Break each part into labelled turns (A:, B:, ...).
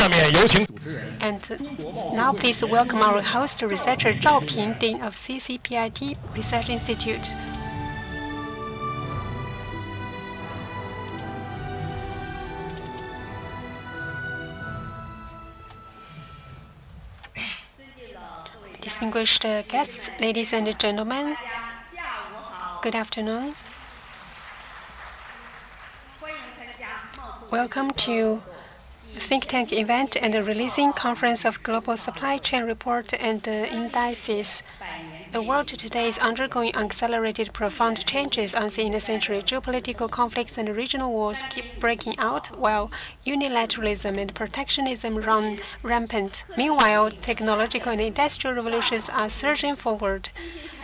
A: And now please welcome our host, researcher Zhao Ping, Dean of CCPIT Research Institute. Distinguished guests, ladies and gentlemen, good afternoon. Welcome to Think Tank event and the releasing conference of Global Supply Chain Report and Indices. The world today is undergoing accelerated, profound changes unseen in a century. Geopolitical conflicts and regional wars keep breaking out, while unilateralism and protectionism run rampant. Meanwhile, technological and industrial revolutions are surging forward,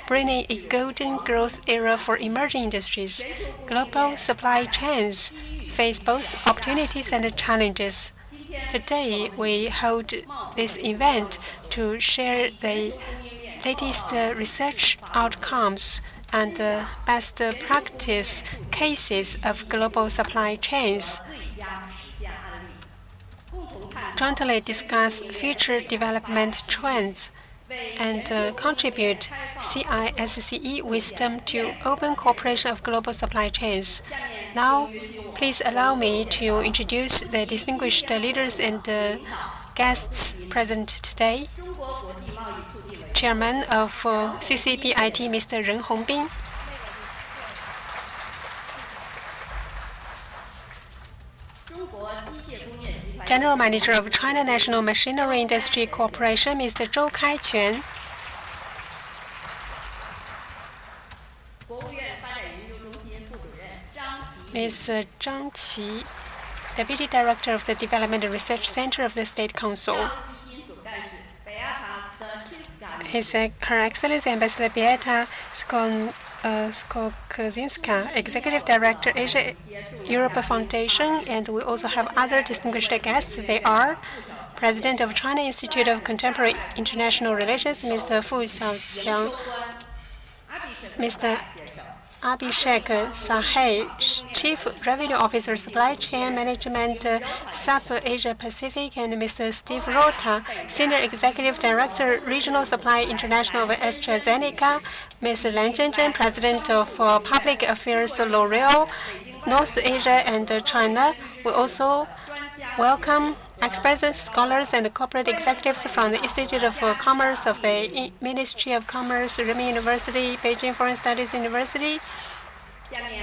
A: bringing a golden growth era for emerging industries. Global supply chains face both opportunities and challenges. Today, we hold this event to share the latest research outcomes and best practice cases of global supply chains, jointly discuss future development trends, and contribute CISCE wisdom to open cooperation of global supply chains. Now, please allow me to introduce the distinguished leaders and guests present today. Chairman of CCPIT, Mr. Ren Hongbin. General Manager of China National Machinery Industry Corporation, Mr. Zhou Kaiquan. Ms. Zhang Qi, Deputy Director of the Development and Research Center of the State Council. Her Excellency Ambassador Beata Skokozinska, Executive Director, Asia-Europe Foundation, and we also have other distinguished guests. They are President of China Institute of Contemporary International Relations, Mr. Fu Xiaoqiang, Mr. Abhishek Sahai, Chief Revenue Officer, Supply Chain Management, SAP Asia Pacific, and Mr. Steve Rota, Senior Executive Director, Regional Supply International of AstraZeneca, Ms. Lan Zhenzhen, President of Public Affairs L'Oreal, North Asia and China. We also welcome experts, scholars, and corporate executives from the Institute of Commerce of the Ministry of Commerce, Renmin University, Beijing Foreign Studies University.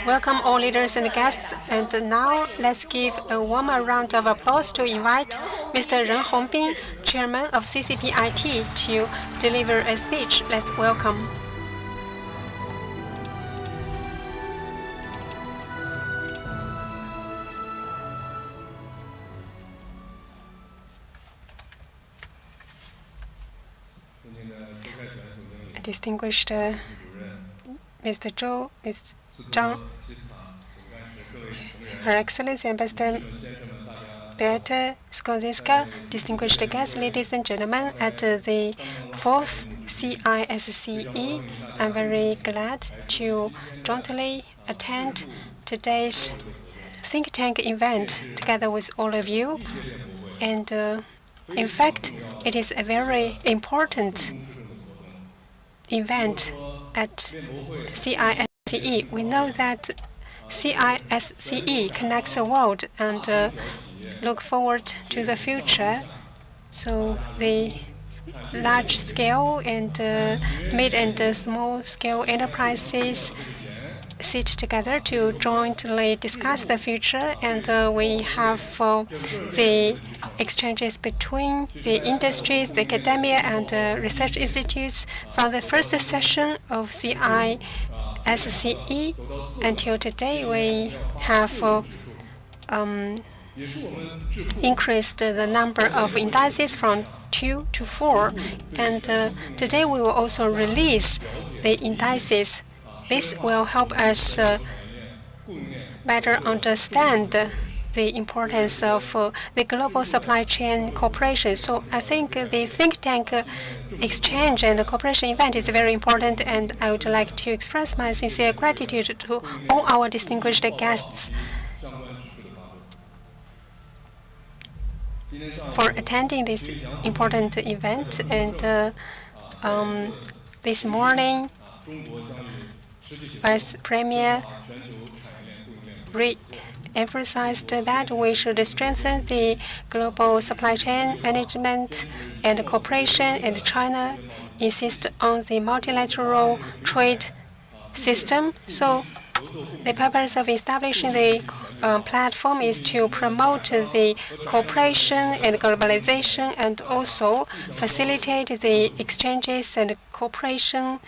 A: Welcome all leaders and guests. And now let's give a warm round of applause to invite Mr. Ren Hongbin, Chairman of CCPIT, to deliver a speech. Let's welcome. Distinguished Mr. Zhou, Ms. Zhang, Her Excellency Ambassador Beata Skokozinska, distinguished guests, ladies and gentlemen, at the 4th CISCE, I'm very glad to jointly attend today's think tank event together with all of you. And in fact, it is a very important event at CISCE. We know that CISCE connects the world and look forward to the future. So the large-scale and mid- and small-scale enterprises sit together to jointly discuss the future, and we have the exchanges between the industries, the academia, and research institutes from the first session of CISCE until today. We have increased the number of indices from 2 to 4, and today we will also release the indices. This will help us better understand the importance of the global supply chain cooperation. So I think the think tank exchange and cooperation event is very important, and I would like to express my sincere gratitude to all our distinguished guests. for attending this important event. And this morning, Vice Premier re-emphasized that we should strengthen the global supply chain management and cooperation, and China insists on the multilateral trade system. So the purpose of establishing the platform is to promote the cooperation and globalization, and also facilitate the exchanges and cooperation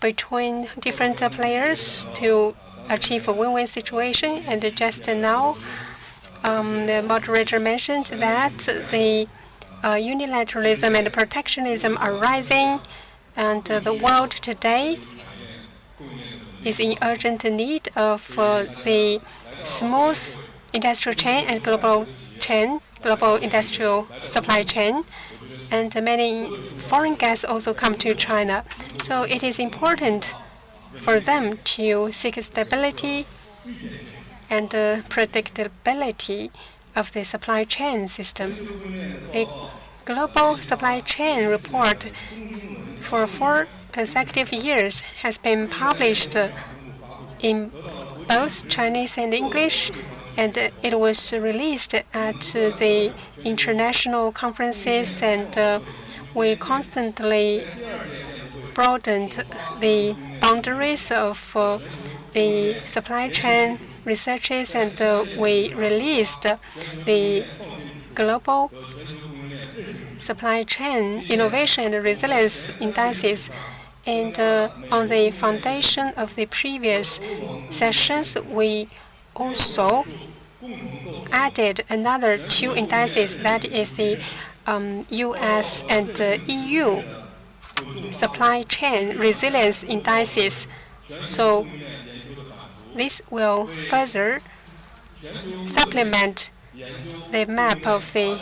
A: between different players to achieve a win-win situation. And just now, the moderator mentioned that the unilateralism and protectionism are rising, and the world today is in urgent need of the smooth industrial chain and global industrial supply chain. And many foreign guests also come to China. So it is important for them to seek stability and predictability of the supply chain system. A global supply chain report for 4 consecutive years has been published in both Chinese and English, and it was released at the international conferences, and we constantly broadened the boundaries of the supply chain researches, and we released the global supply chain innovation and resilience indices. And on the foundation of the previous sessions, we also added another 2 indices, that is the US and EU supply chain resilience indices. So this will further supplement the map of the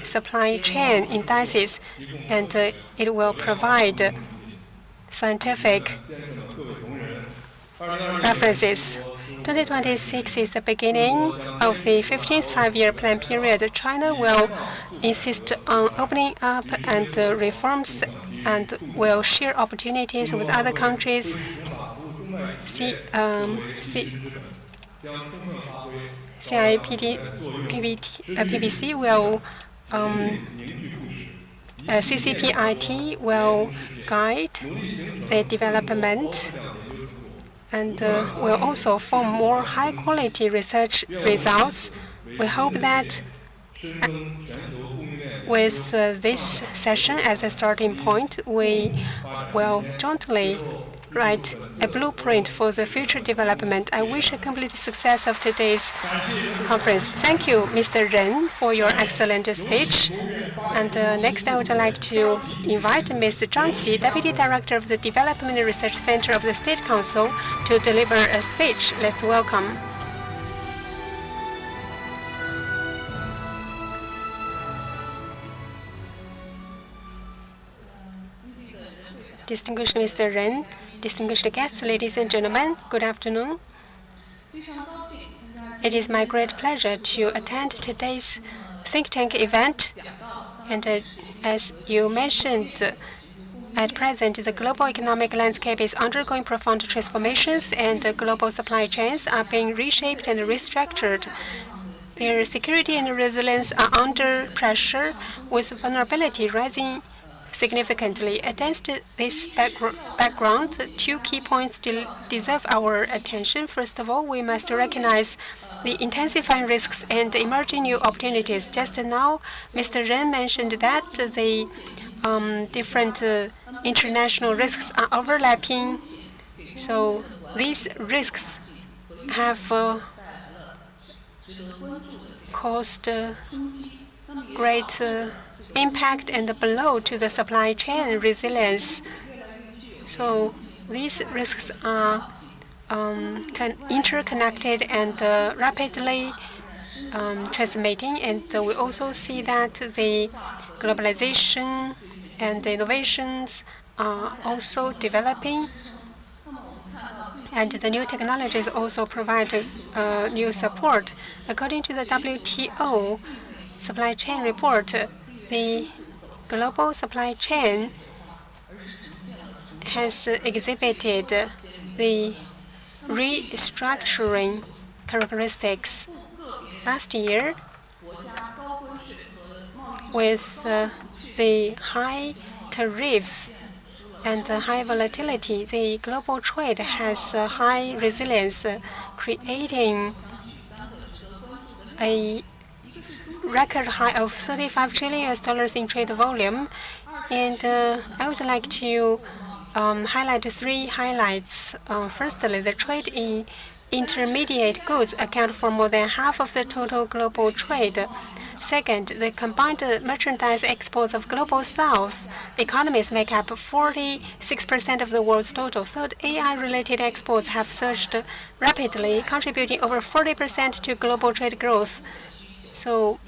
A: supply chain indices, and it will provide scientific references. 2026 is the beginning of the 15th five-year plan period. China will insist on opening up and reforms, and will share opportunities with other countries. PBC will CCPIT will guide the development, and will also form more high-quality research results. We hope that with this session as a starting point, we will jointly write a blueprint for the future development. I wish a complete success of today's conference. Thank you, Mr. Ren, for your excellent speech. And next, I would like to invite Ms. Zhang Qi, Deputy Director of the Development Research Center of the State Council, to deliver a speech. Let's welcome. Distinguished Mr. Ren, distinguished guests, ladies and gentlemen, good afternoon. It is my great pleasure to attend today's think tank event. And as you mentioned, at present, the global economic landscape is undergoing profound transformations, and global supply chains are being reshaped and restructured. Their security and resilience are under pressure, with vulnerability rising significantly. Against this background, 2 key points deserve our attention. First of all, we must recognize the intensifying risks and emerging new opportunities. Just now, Mr. Ren mentioned that the different international risks are overlapping. So these risks have caused great impact and blow to the supply chain resilience. So these risks are interconnected and rapidly transmitting, and we also see that the globalization and the innovations are also developing, and the new technologies also provide new support. According to the WTO, supply chain report, the global supply chain has exhibited the restructuring characteristics. Last year, with the high tariffs and high volatility, the global trade has high resilience, creating a record high of $35 trillion in trade volume. And I would like to highlight three highlights. Firstly, the trade in intermediate goods account for more than half of the total global trade. Second, the combined merchandise exports of global South economies make up 46% of the world's total. Third, AI-related exports have surged rapidly, contributing over 40% to global trade growth. So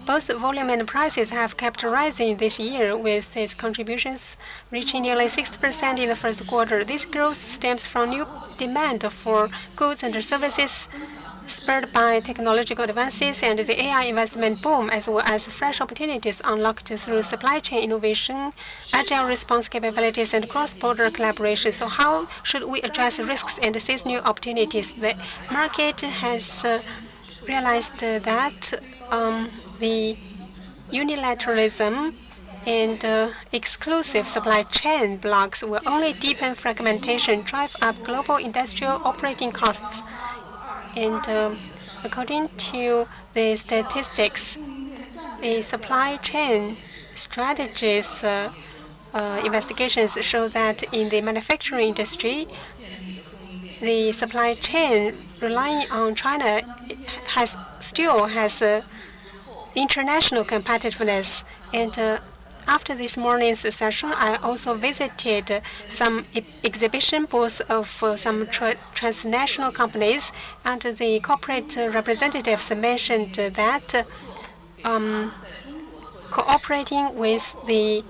A: both volume and prices have kept rising this year, with its contributions reaching nearly 60% in the first quarter. This growth stems from new demand for goods and services spurred by technological advances and the AI investment boom, as well as fresh opportunities unlocked through supply chain innovation, agile response capabilities, and cross-border collaboration. So how should we address risks and seize new opportunities? The market has realized that the unilateralism and exclusive supply chain blocks will only deepen fragmentation, drive up global industrial operating costs. And according to the statistics, the supply chain strategies investigations show that in the manufacturing industry, the supply chain relying on China still has international competitiveness. And after this morning's session, I also visited some exhibition booths of some transnational companies, and the corporate representatives mentioned that cooperating with the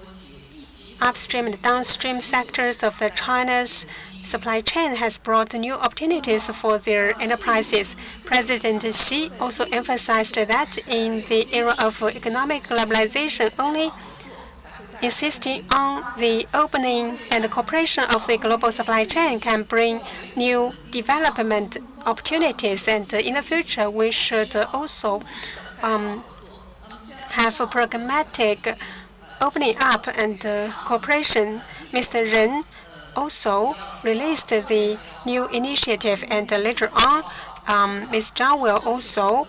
A: upstream and downstream sectors of China's supply chain has brought new opportunities for their enterprises. President Xi also emphasized that in the era of economic globalization, only insisting on the opening and cooperation of the global supply chain can bring new development opportunities. And in the future, we should also have a pragmatic opening up and cooperation. Mr. Ren also released the new initiative, and later on, Ms. Zhang will also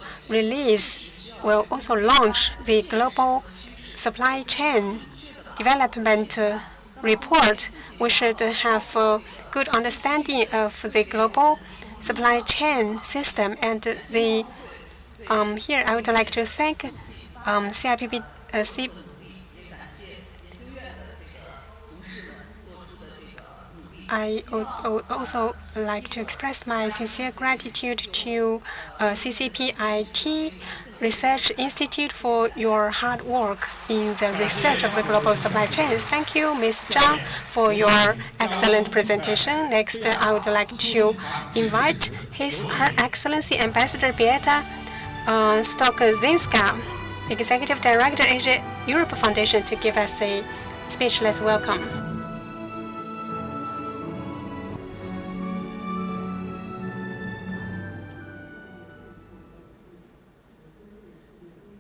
A: launch the global supply chain development report. We should have a good understanding of the global supply chain system. And here I would like to thank CIPP. I would also like to express my sincere gratitude to CCPIT Research Institute for your hard work in the research of the global supply chain. Thank you, Ms. Zhang, for your excellent presentation. Next, I would like to invite Her Excellency Ambassador Beata Stokzinska, Executive Director, Asia Europe Foundation, to give us a speechless welcome.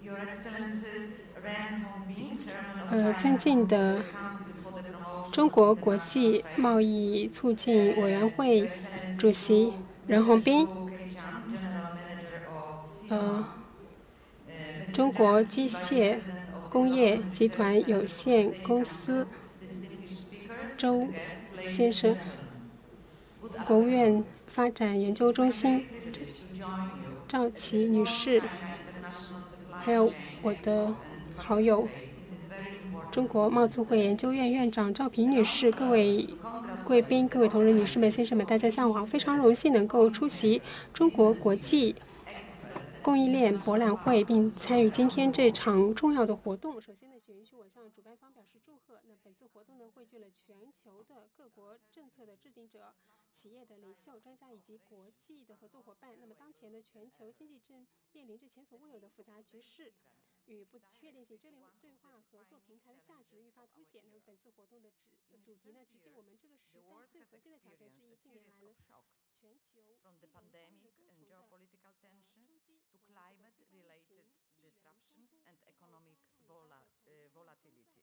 B: Your Excellency Ren Hongbin,
C: 尊敬的中国国际贸易促进委员会主席任鸿斌，中国机械工业集团有限公司周先生，国务院发展研究中心赵琦女士，还有我的好友中国贸促会研究院院长赵平女士，各位贵宾、各位同仁、女士们、先生们，大家下午好！非常荣幸能够出席中国国际供应链博览会，并参与今天这场重要的活动。首先呢，请允许我向主办方表示祝贺。那本次活动呢，汇聚了全球的各国政策的制定者、企业的领袖、专家以及国际的合作伙伴。那么，当前的全球经济正面临着前所未有的复杂局势与不确定性，这类对话合作平台的价值愈发凸显。那么，本次活动的主题呢，直接我们这个时代最核心的挑战之一。近年来呢，全球
D: From the pandemic and geopolitical tensions to climate-related disruptions and economic volatility.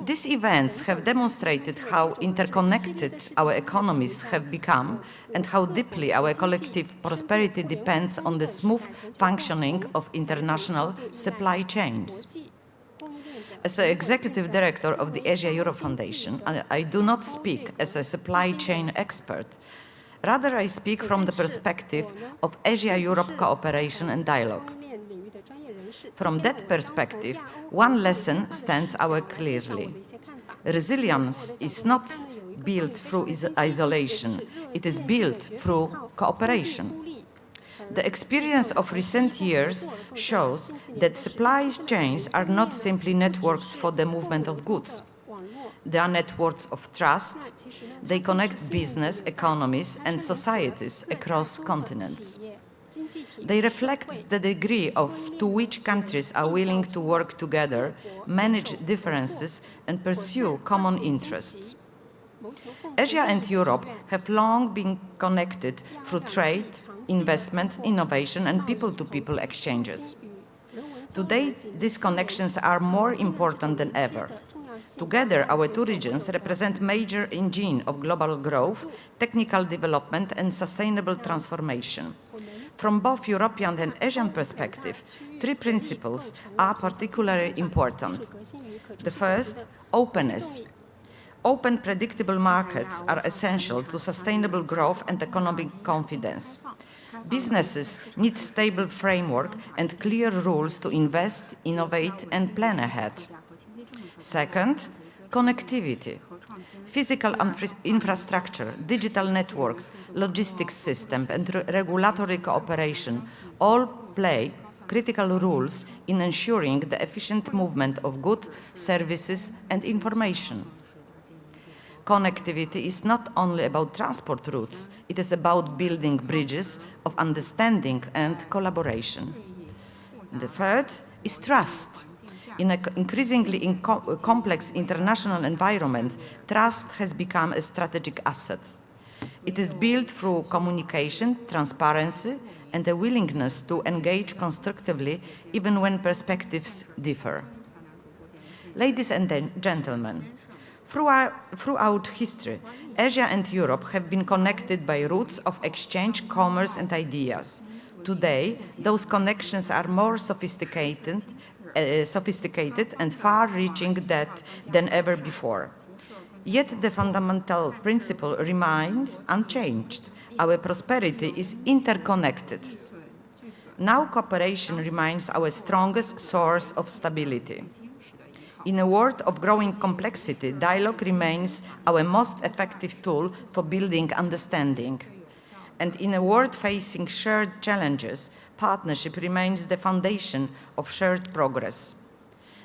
D: These events have demonstrated how interconnected our economies have become and how deeply our collective prosperity depends on the smooth functioning of international supply chains. As the executive director of the Asia-Europe Foundation, I do not speak as a supply chain expert. Rather, I speak from the perspective of Asia-Europe cooperation and dialogue. From that perspective, one lesson stands out clearly. Resilience is not built through isolation, it is built through cooperation. The experience of recent years shows that supply chains are not simply networks for the movement of goods. They are networks of trust. They connect business, economies, and societies across continents. They reflect the degree to which countries are willing to work together, manage differences, and pursue common interests. Asia and Europe have long been connected through trade, investment, innovation, and people-to-people exchanges. Today, these connections are more important than ever. Together, our two regions represent major engines of global growth, technical development, and sustainable transformation. From both European and Asian perspective, three principles are particularly important. The first, openness. Open, predictable markets are essential to sustainable growth and economic confidence. Businesses need stable framework and clear rules to invest, innovate, and plan ahead. Second, connectivity. Physical infrastructure, digital networks, logistics system, and regulatory cooperation all play critical roles in ensuring the efficient movement of goods, services, and information. Connectivity is not only about transport routes, it is about building bridges of understanding and collaboration. The third is trust. In an increasingly complex international environment, trust has become a strategic asset. It is built through communication, transparency, and a willingness to engage constructively even when perspectives differ. Ladies and gentlemen, throughout history, Asia and Europe have been connected by routes of exchange, commerce, and ideas. Today, those connections are more sophisticated and far-reaching than ever before. Yet the fundamental principle remains unchanged. Our prosperity is interconnected. Now cooperation remains our strongest source of stability. In a world of growing complexity, dialogue remains our most effective tool for building understanding. And in a world facing shared challenges, partnership remains the foundation of shared progress.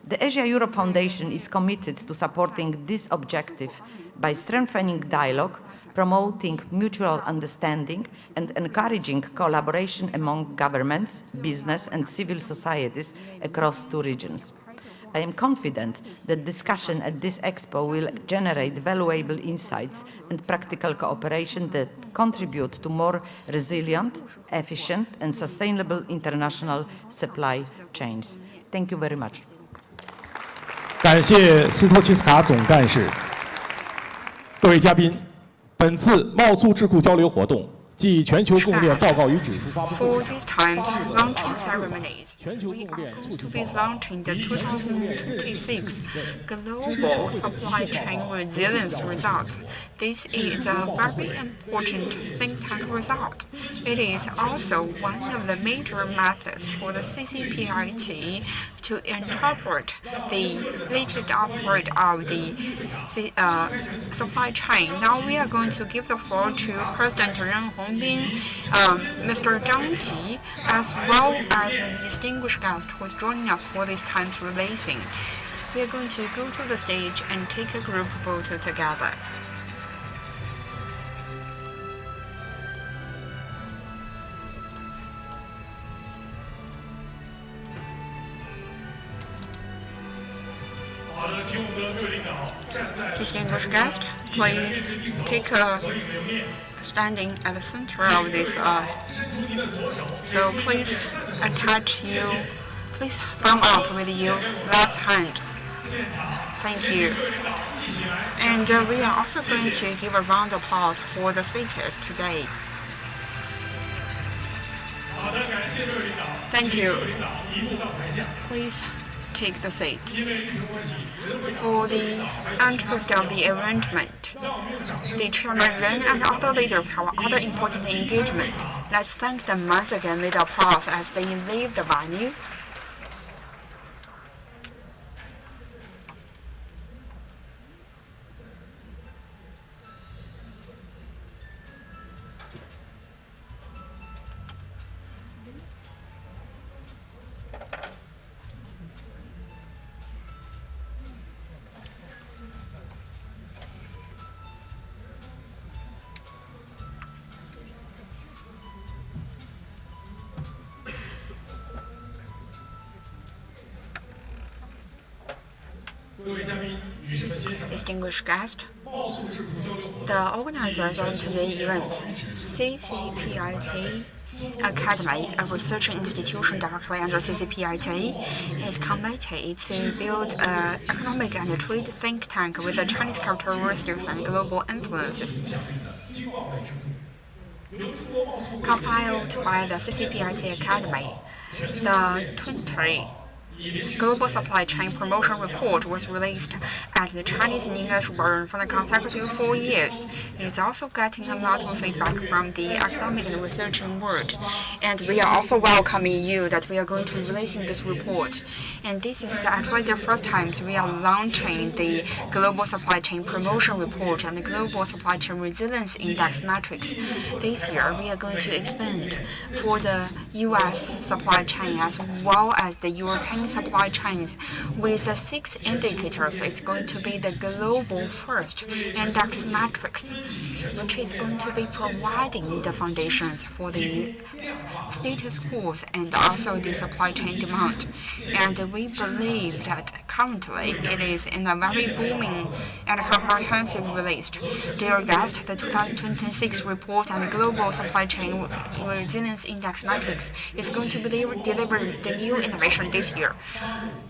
D: The Asia-Europe Foundation is committed to supporting this objective by strengthening dialogue, promoting mutual understanding, and encouraging collaboration among governments, business, and civil societies across two regions. I am confident that discussion at this Expo will generate valuable insights and practical cooperation that contribute to more resilient, efficient, and sustainable international supply chains. Thank you very much.
E: 感谢斯托奇斯卡总干事。各位嘉宾，本次贸促智库交流活动即全球供应链报告与指数发布会
F: For these times launching ceremonies, we are going to be launching the 2026 Global Supply Chain Resilience Results. This is a very important think tank result. It is also one of the major methods for the CCPIT to interpret the latest upward of the supply chain. Now we are going to give the floor to President Ren Hongbin, Mr. Zhang Qi, as well as the distinguished guest who is joining us for this time's releasing. We are going to go to the stage and take a group photo together. Distinguished guests, please take a standing at the center of this so please please thumb up with your left hand. Thank you. And we are also going to give a round of applause for the speakers today. Thank you. Please take the seat. For the interest of the arrangement, the Chairman Ren and other leaders have other important engagement. Let's thank them once again with applause as they leave the venue. Distinguished guests, the organizers of today's event, CCPIT Academy, a research institution directly under CCPIT, is committed to build an economic and trade think tank with the Chinese characteristics and global influences. Compiled by the CCPIT Academy, the 20 Global Supply Chain Promotion Report was released at the Chinese New Year's for the consecutive 4 years. It is also getting a lot of feedback from the academic and researching world. And we are also welcoming you that we are going to releasing this report. And this is actually the first time we are launching the Global Supply Chain Promotion Report and the Global Supply Chain Resilience Index metrics. This year, we are going to expand for the U.S. supply chain as well as the European supply chains with the 6 indicators. It's going to be the global first index matrix, which is going to be providing the foundations for the status quo and also the supply chain demand. And we believe that currently it is in a very booming and comprehensive release. Dear guests, the 2026 report on the Global Supply Chain Resilience Index matrix is going to deliver the new innovation this year.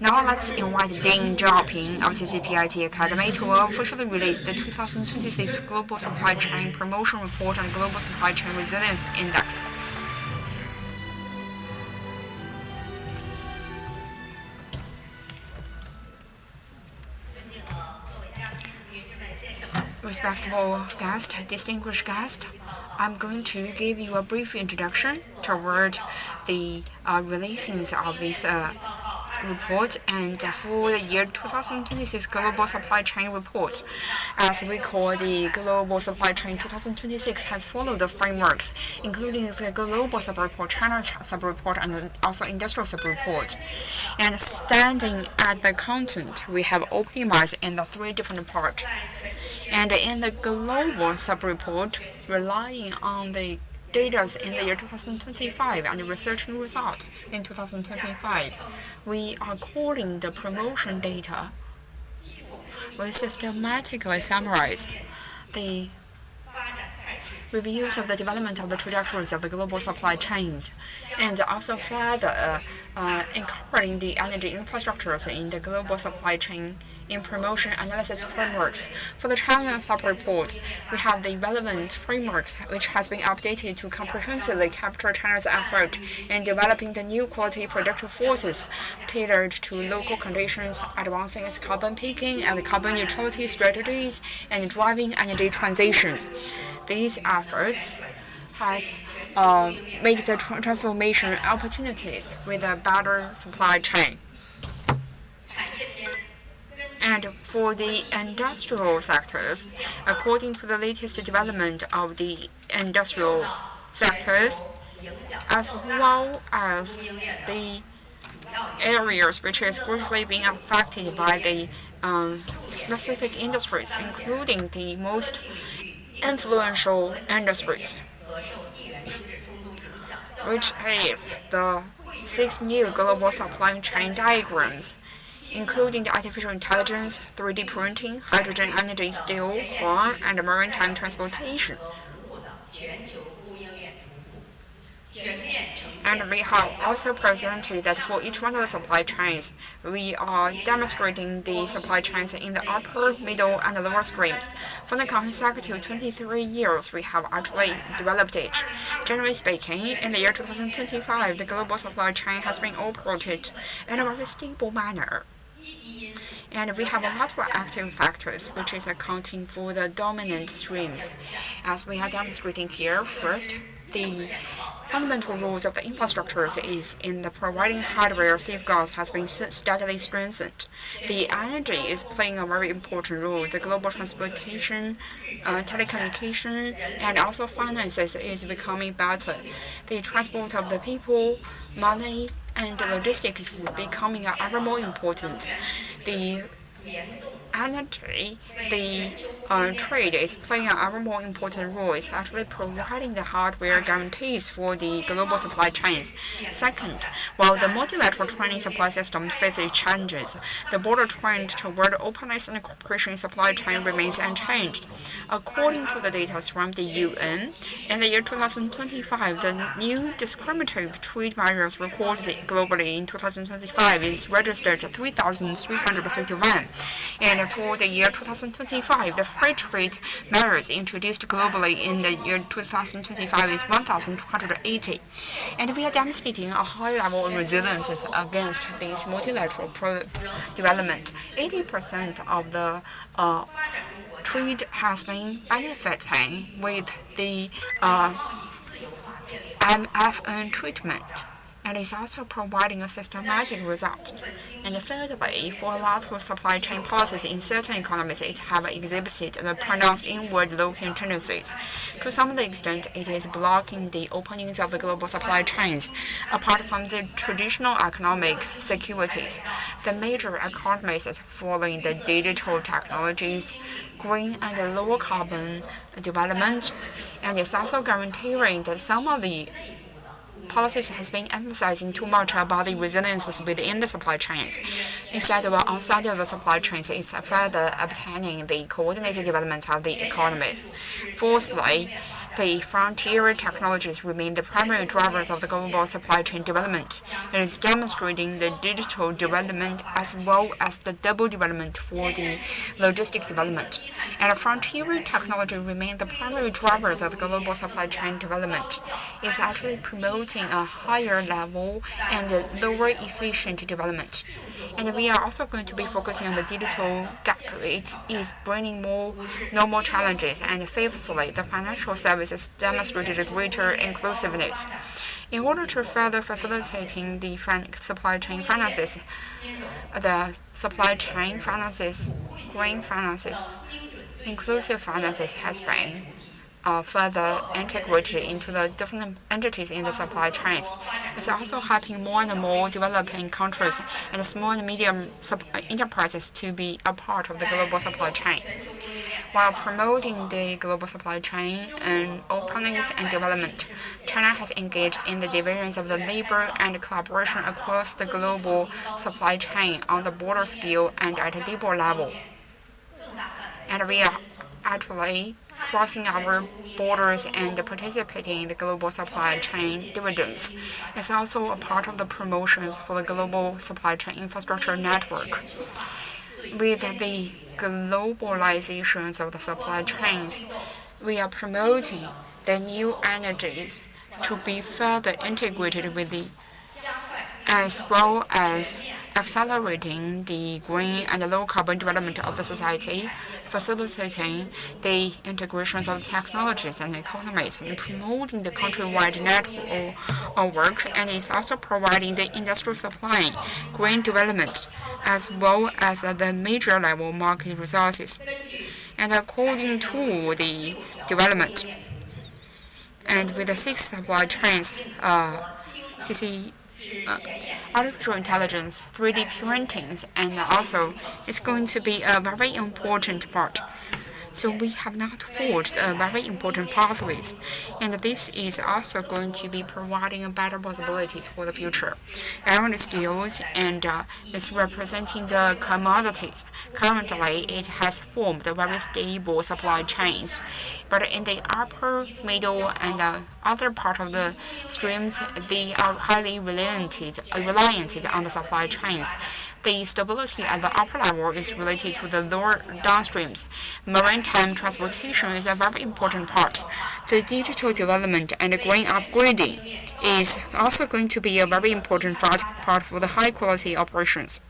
F: Now let's invite Ding Zhaoping of CCPIT Academy to officially release the 2026 Global Supply Chain Promotion Report on Global Supply Chain Resilience Index. Respectable guest, distinguished guest, I'm going to give you a brief introduction toward the releasings of this report and for the year 2026 Global Supply Chain Report. As we call the Global Supply Chain 2026 has followed the frameworks, including the Global Sub-Report, China Sub-Report, and also Industrial Sub-Report. And standing at the content, we have optimized in the 3 different parts. And in the Global Sub-Report, relying on the data in the year 2025 and researching results in 2025, we are calling the promotion data. We systematically summarize the reviews of the development of the trajectories of the global supply chains, and also further incorporating the energy infrastructures in the global supply chain in promotion analysis frameworks. For the China sub-report, we have the relevant frameworks which has been updated to comprehensively capture China's effort in developing the new quality productive forces tailored to local conditions, advancing its carbon peaking and carbon neutrality strategies, and driving energy transitions. These efforts has made the transformation opportunities with a better supply chain. And for the industrial sectors, according to the latest development of the industrial sectors, as well as the areas which is greatly being affected by the specific industries, including the most influential industries, which is the 6 new global supply chain diagrams. including the artificial intelligence, 3D printing, hydrogen energy, steel, corn, and maritime transportation. And we have also presented that for each one of the supply chains, we are demonstrating the supply chains in the upper, middle, and lower streams. For the consecutive 23 years, we have actually developed it. Generally speaking, in the year 2025, the global supply chain has been operated in a very stable manner. And we have a lot of active factors which is accounting for the dominant streams. As we are demonstrating here, first, the fundamental rules of the infrastructures is in the providing hardware safeguards has been steadily strengthened. The energy is playing a very important role. The global transportation, telecommunication, and also finances is becoming better. The transport of the people, money, and logistics is becoming ever more important. The energy, the trade is playing an ever more important role. It's actually providing the hardware guarantees for the global supply chains. Second, while the multilateral trading supply system faces challenges, the broader trend toward openness and cooperation in supply chain remains unchanged. According to the data from the UN, in the year 2025, the new discriminatory trade measures recorded globally in 2025 is registered 3,351, and for the year 2025, the free trade measures introduced globally in the year 2025 is 1,280. And we are demonstrating a high level of resilience against this multilateral development. 80% of the trade has been benefiting with the MFN treatment, and is also providing a systematic result. And thirdly, for a lot of supply chain policies in certain economies, it have exhibited the pronounced inward-looking tendencies. To some extent, it is blocking the openings of the global supply chains. Apart from the traditional economic securities, the major economies is following the digital technologies, green and lower carbon development, and it's also guaranteeing that some of the policies has been emphasizing too much about the resiliences within the supply chains. Instead of outside of the supply chains, it's further obtaining the coordinated development of the economy. Fourthly, the frontier technologies remain the primary drivers of the global supply chain development. It is demonstrating the digital development as well as the double development for the logistic development. And frontier technology remain the primary drivers of the global supply chain development. It's actually promoting a higher level and lower efficient development. And we are also going to be focusing on the digital gap. It is bringing more normal challenges. And fifthly, the financial services demonstrated greater inclusiveness. In order to further facilitating the supply chain finances, green finances, inclusive finances has been further integrated into the different entities in the supply chains. It's also helping more and more developing countries and small and medium enterprises to be a part of the global supply chain. While promoting the global supply chain and openness and development, China has engaged in the divisions of the labor and collaboration across the global supply chain on the border scale and at a deeper level. And we are actually crossing our borders and participating in the global supply chain dividends. It's also a part of the promotions for the global supply chain infrastructure network. With the globalizations of the supply chains, we are promoting the new energies to be further integrated with the, as well as accelerating the green and low carbon development of the society, facilitating the integrations of technologies and economies, and promoting the countrywide network, and is also providing the industrial supply, green development, as well as the major level market resources. And according to the development, and with the 6 supply chains, artificial intelligence, 3D printings, and also it's going to be a very important part. So we have not forged very important pathways, and this is also going to be providing better possibilities for the future. Iron steels and is representing the commodities. Currently, it has formed very stable supply chains, but in the upper, middle, and other part of the streams, they are highly reliant on the supply chains. The stability at the upper level is related to the lower downstreams. Maritime transportation is a very important part. The digital development and green upgrading is also going to be a very important part for the high-quality operations.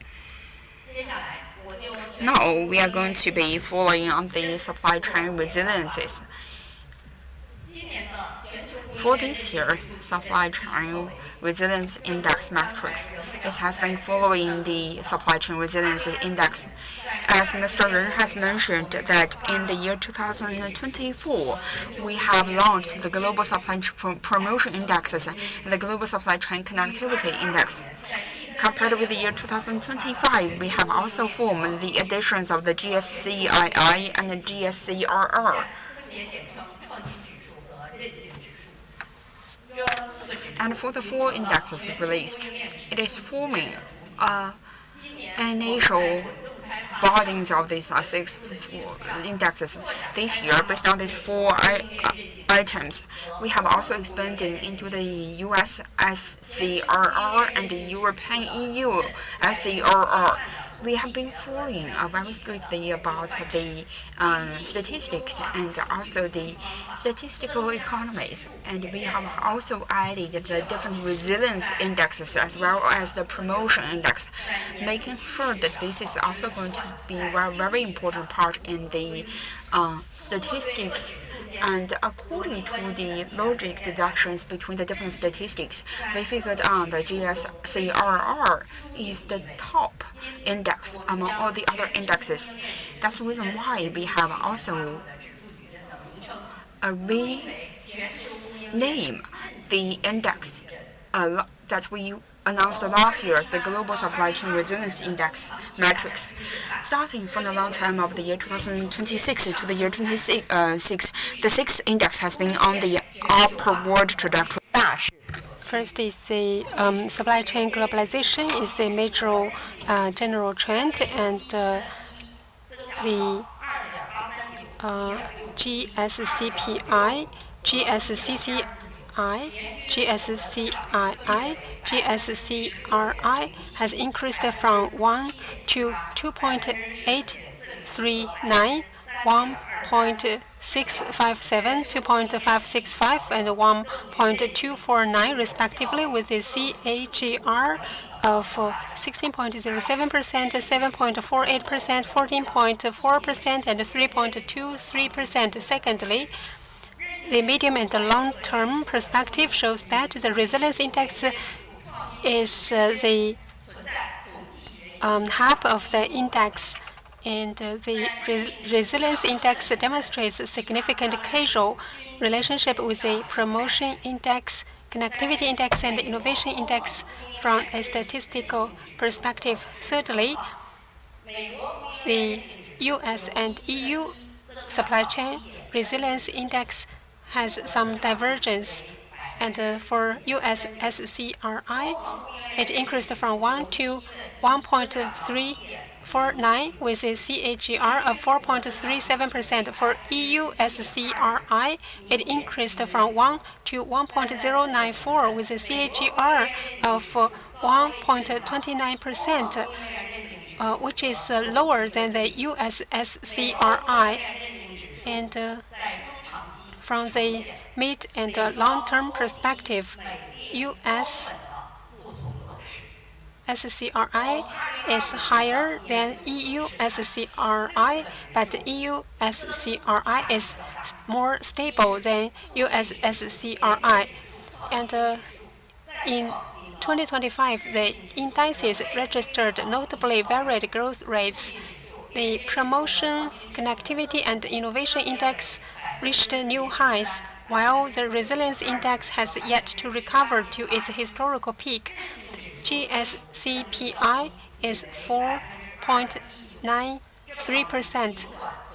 F: Now we are going to be following on the supply chain resiliences. For this year's supply chain resilience index metrics, it has been following the supply chain resilience index. As Mr. Ren has mentioned that in the year 2024, we have launched the Global Supply Chain Promotion Indexes and the Global Supply Chain Connectivity Index. Compared with the year 2025, we have also formed the additions of the GSCII and the GSCRR. And for the four indexes released, it is forming initial bodies of these 6 indexes this year. Based on these 4 items, we have also expanded into the US SCRR and the European EU SCRR. We have been following very strictly about the statistics and also the statistical economies, and we have also added the different resilience indexes as well as the promotion index, making sure that this is also going to be a very important part in the statistics. And according to the logic deductions between the different statistics, we figured out the GSCRR is the top index among all the other indexes. That's the reason why we have also rename the index that we announced last year as the Global Supply Chain Resilience Index metrics. Starting from the long term of the year 2026 to the year 2026, the 6th index has been on the upward trajectory.
A: First is the supply chain globalization is a major general trend, and the GSCPI, GSCCI, GSCII, GSCRI has increased from 1 to 2.839, 1.657, 2.565, and 1.249 respectively, with a CAGR of 16.07%, 7.48%, 14.4%, and 3.23%. Secondly, the medium and the long-term perspective shows that the resilience index is the hub of the index, and the resilience index demonstrates a significant causal relationship with the promotion index, connectivity index, and innovation index from a statistical perspective. Thirdly, the US and EU supply chain resilience index has some divergence, and for US SCRI, it increased from 1 to 1.349 with a CAGR of 4.37%. For EU SCRI, it increased from 1 to 1.094 with a CAGR of 1.29%, which is lower than the US SCRI. And from the mid and long-term perspective, US SCRI is higher than EU SCRI, but EU SCRI is more stable than US SCRI. And in 2025, the indices registered notably varied growth rates. The promotion, connectivity, and innovation index reached new highs, while the resilience index has yet to recover to its historical peak. GSCPI is 4.93%,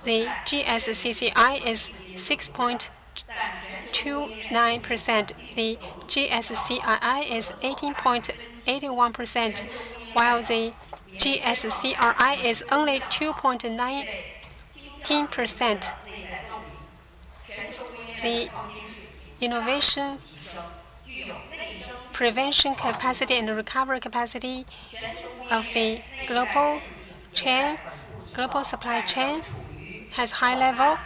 A: the GSCCI is 6.29%. The GSCII is 18.81%, while the GSCRI is only 2.19%. The innovation, prevention capacity and recovery capacity of the global supply chain has high level,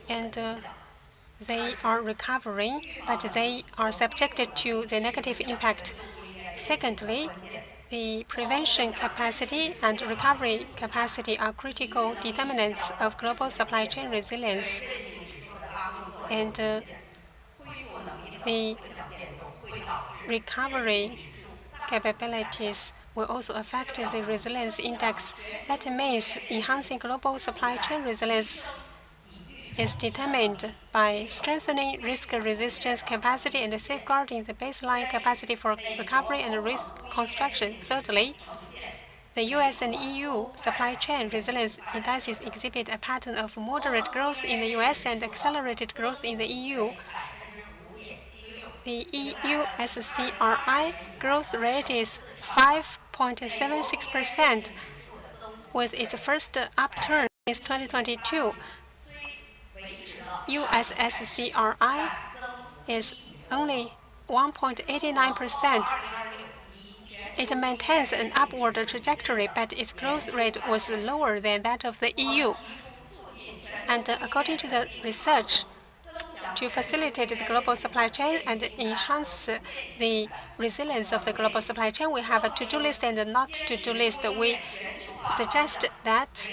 A: and they are recovering, but they are subjected to the negative impact. Secondly, the prevention capacity and recovery capacity are critical determinants of global supply chain resilience. And the recovery capabilities will also affect the resilience index. That means enhancing global supply chain resilience is determined by strengthening risk resistance capacity and safeguarding the baseline capacity for recovery and reconstruction. Thirdly, the US and EU supply chain resilience indices exhibit a pattern of moderate growth in the US and accelerated growth in the EU. The EU SCRI growth rate is 5.76%, with its first upturn since 2022. US SCRI is only 1.89%. It maintains an upward trajectory, but its growth rate was lower than that of the EU. And according to the research, to facilitate the global supply chain and enhance the resilience of the global supply chain, we have a to-do list and a not to-do list. We suggest that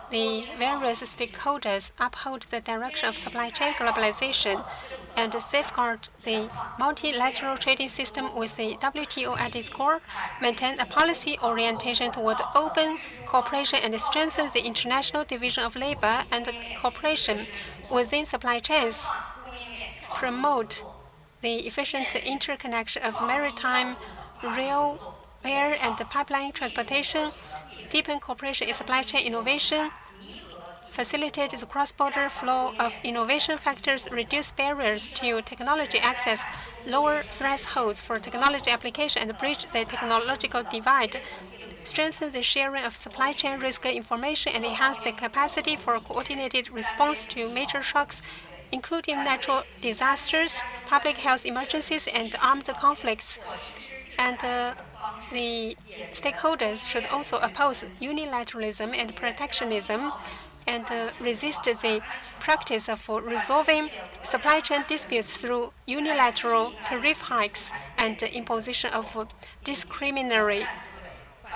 A: the various stakeholders uphold the direction of supply chain globalization and safeguard the multilateral trading system with the WTO at its core, maintain a policy orientation toward open cooperation, and strengthen the international division of labor and cooperation within supply chains, promote the efficient interconnection of maritime, rail, air, and pipeline transportation, deepen cooperation in supply chain innovation, facilitate the cross-border flow of innovation factors, reduce barriers to technology access, lower thresholds for technology application, and bridge the technological divide, strengthen the sharing of supply chain risk information, and enhance the capacity for coordinated response to major shocks, including natural disasters, public health emergencies, and armed conflicts. And the stakeholders should also oppose unilateralism and protectionism and resist the practice of resolving supply chain disputes through unilateral tariff hikes and imposition of discriminatory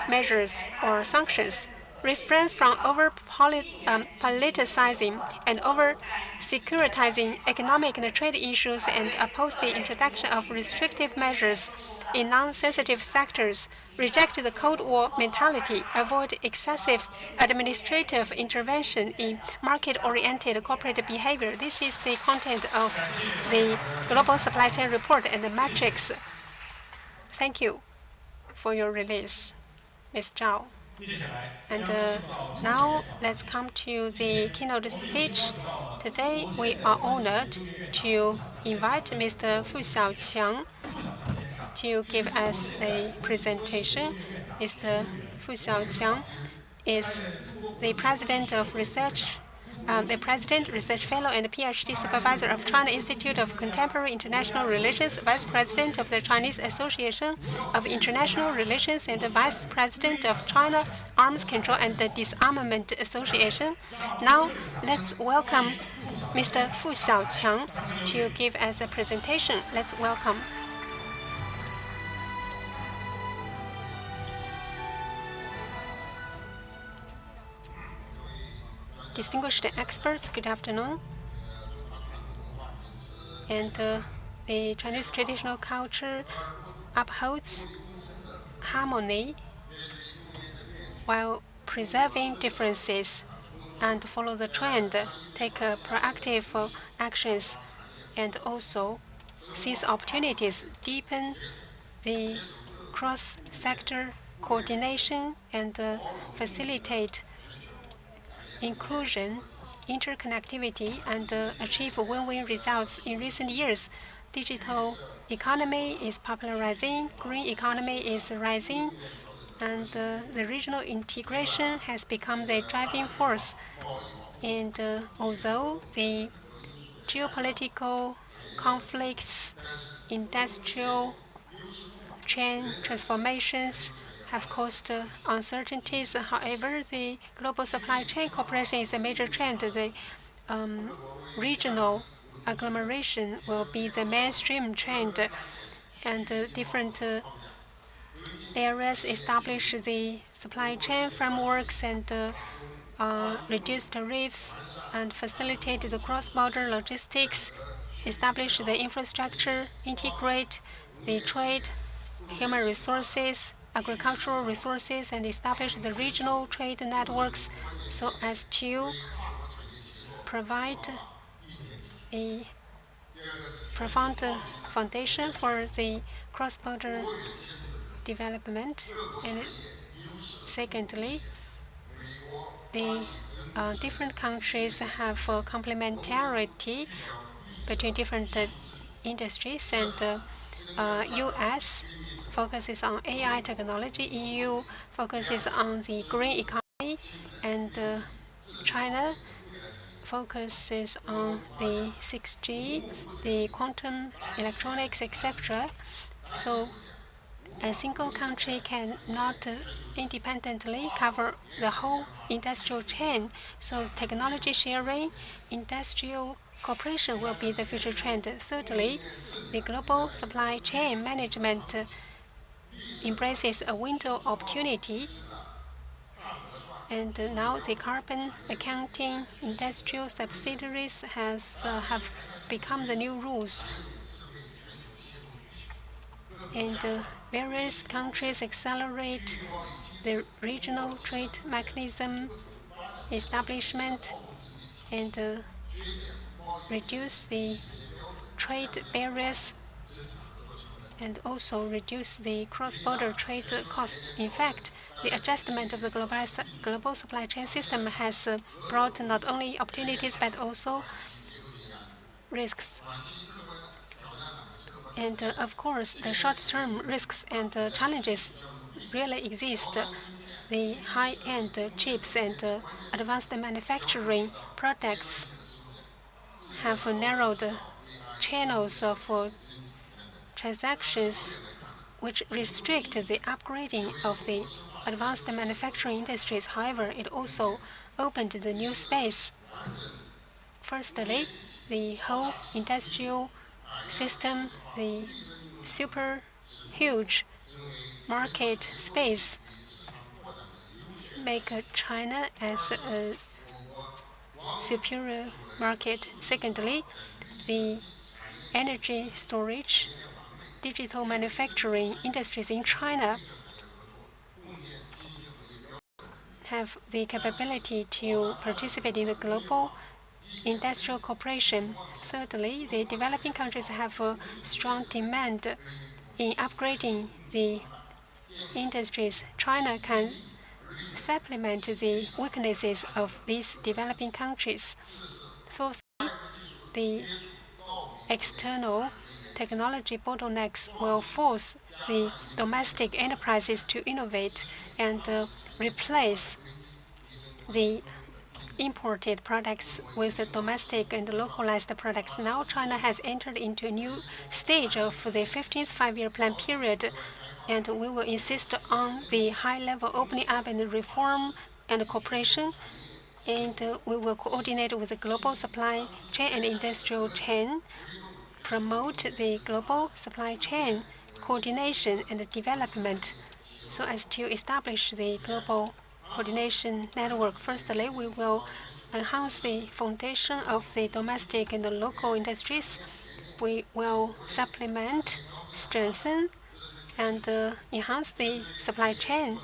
A: measures or sanctions. Refrain from politicizing and over-securitizing economic and trade issues, and oppose the introduction of restrictive measures in non-sensitive sectors. Reject the Cold War mentality. Avoid excessive administrative intervention in market-oriented corporate behavior. This is the content of the Global Supply Chain Report and the metrics. Thank you for your release, Ms. Zhao. And now let's come to the keynote speech. Today we are honored to invite Mr. Fu Xiaoqiang to give us a presentation. Mr. Fu Xiaoqiang is the President of Research Research Fellow, and PhD Supervisor of China Institute of Contemporary International Relations, Vice President of the Chinese Association of International Relations, and Vice President of China Arms Control and Disarmament Association. Now, let's welcome Mr. Fu Xiaoqiang to give us a presentation. Let's welcome. Distinguished experts, good afternoon. And the Chinese traditional culture upholds harmony while preserving differences and follow the trend, take proactive actions, and also seize opportunities, deepen the cross-sector coordination and facilitate inclusion, interconnectivity, and achieve win-win results. In recent years, digital economy is popularizing, green economy is rising, and the regional integration has become the driving force. And although the geopolitical conflicts, industrial chain transformations have caused uncertainties. However, the global supply chain cooperation is a major trend. The regional agglomeration will be the mainstream trend, and different areas establish the supply chain frameworks and reduce tariffs and facilitate the cross-border logistics, establish the infrastructure, integrate the trade, human resources, agricultural resources, and establish the regional trade networks so as to provide a profound foundation for the cross-border development. And secondly, the different countries have complementarity between different industries, and U.S. focuses on AI technology, EU focuses on the green economy, and China focuses on the 6G, the quantum electronics, etc. So a single country cannot independently cover the whole industrial chain. So technology sharing, industrial cooperation will be the future trend. Thirdly, the global supply chain management embraces a window opportunity. And now the carbon accounting industrial subsidiaries have become the new rules. And various countries accelerate the regional trade mechanism establishment and reduce the trade barriers and also reduce the cross-border trade costs. In fact, the adjustment of the global supply chain system has brought not only opportunities but also risks. And of course, the short-term risks and challenges really exist. The high-end chips and advanced manufacturing products have narrowed channels of transactions which restrict the upgrading of the advanced manufacturing industries. However, it also opened the new space. Firstly, the whole industrial system, the super huge market space, make China as a superior market. Secondly, the energy storage, digital manufacturing industries in China have the capability to participate in the global industrial cooperation. Thirdly, the developing countries have a strong demand in upgrading the industries. China can supplement the weaknesses of these developing countries. Fourthly, the external technology bottlenecks will force the domestic enterprises to innovate and replace the imported products with the domestic and localized products. Now China has entered into a new stage of the 15th five-year plan period, and we will insist on the high-level opening up and reform and cooperation, and we will coordinate with the global supply chain and industrial chain, promote the global supply chain coordination and development so as to establish the global coordination network. Firstly, we will enhance the foundation of the domestic and the local industries. We will supplement, strengthen, and enhance the supply chain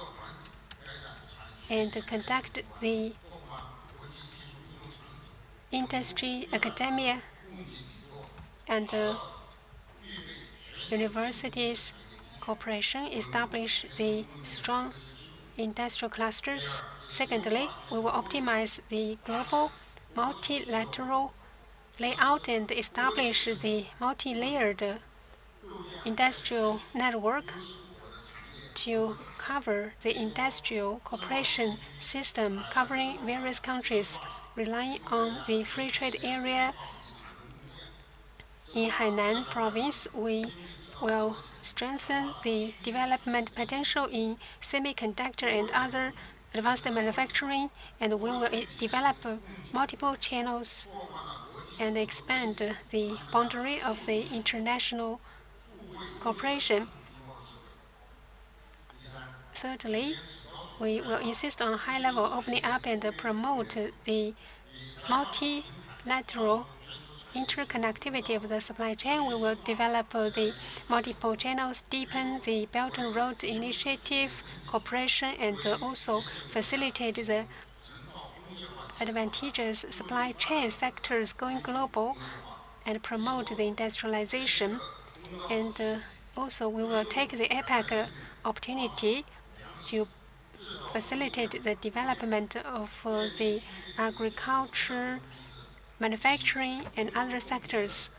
A: and conduct the industry, academia, and universities cooperation, establish the strong industrial clusters. Secondly, we will optimize the global multilateral layout and establish the multi-layered industrial network to cover the industrial cooperation system covering various countries. Relying on the free trade area in Hainan province, we will strengthen the development potential in semiconductor and other advanced manufacturing, and we will develop multiple channels and expand the boundary of the international cooperation. Thirdly, we will insist on high-level opening up and promote the multilateral interconnectivity of the supply chain. We will develop the multiple channels, deepen the Belt and Road Initiative cooperation, and also facilitate the advantageous supply chain sectors going global and promote the industrialization. And also, we will take the APEC opportunity to facilitate the development of the agriculture, manufacturing, and other sectors.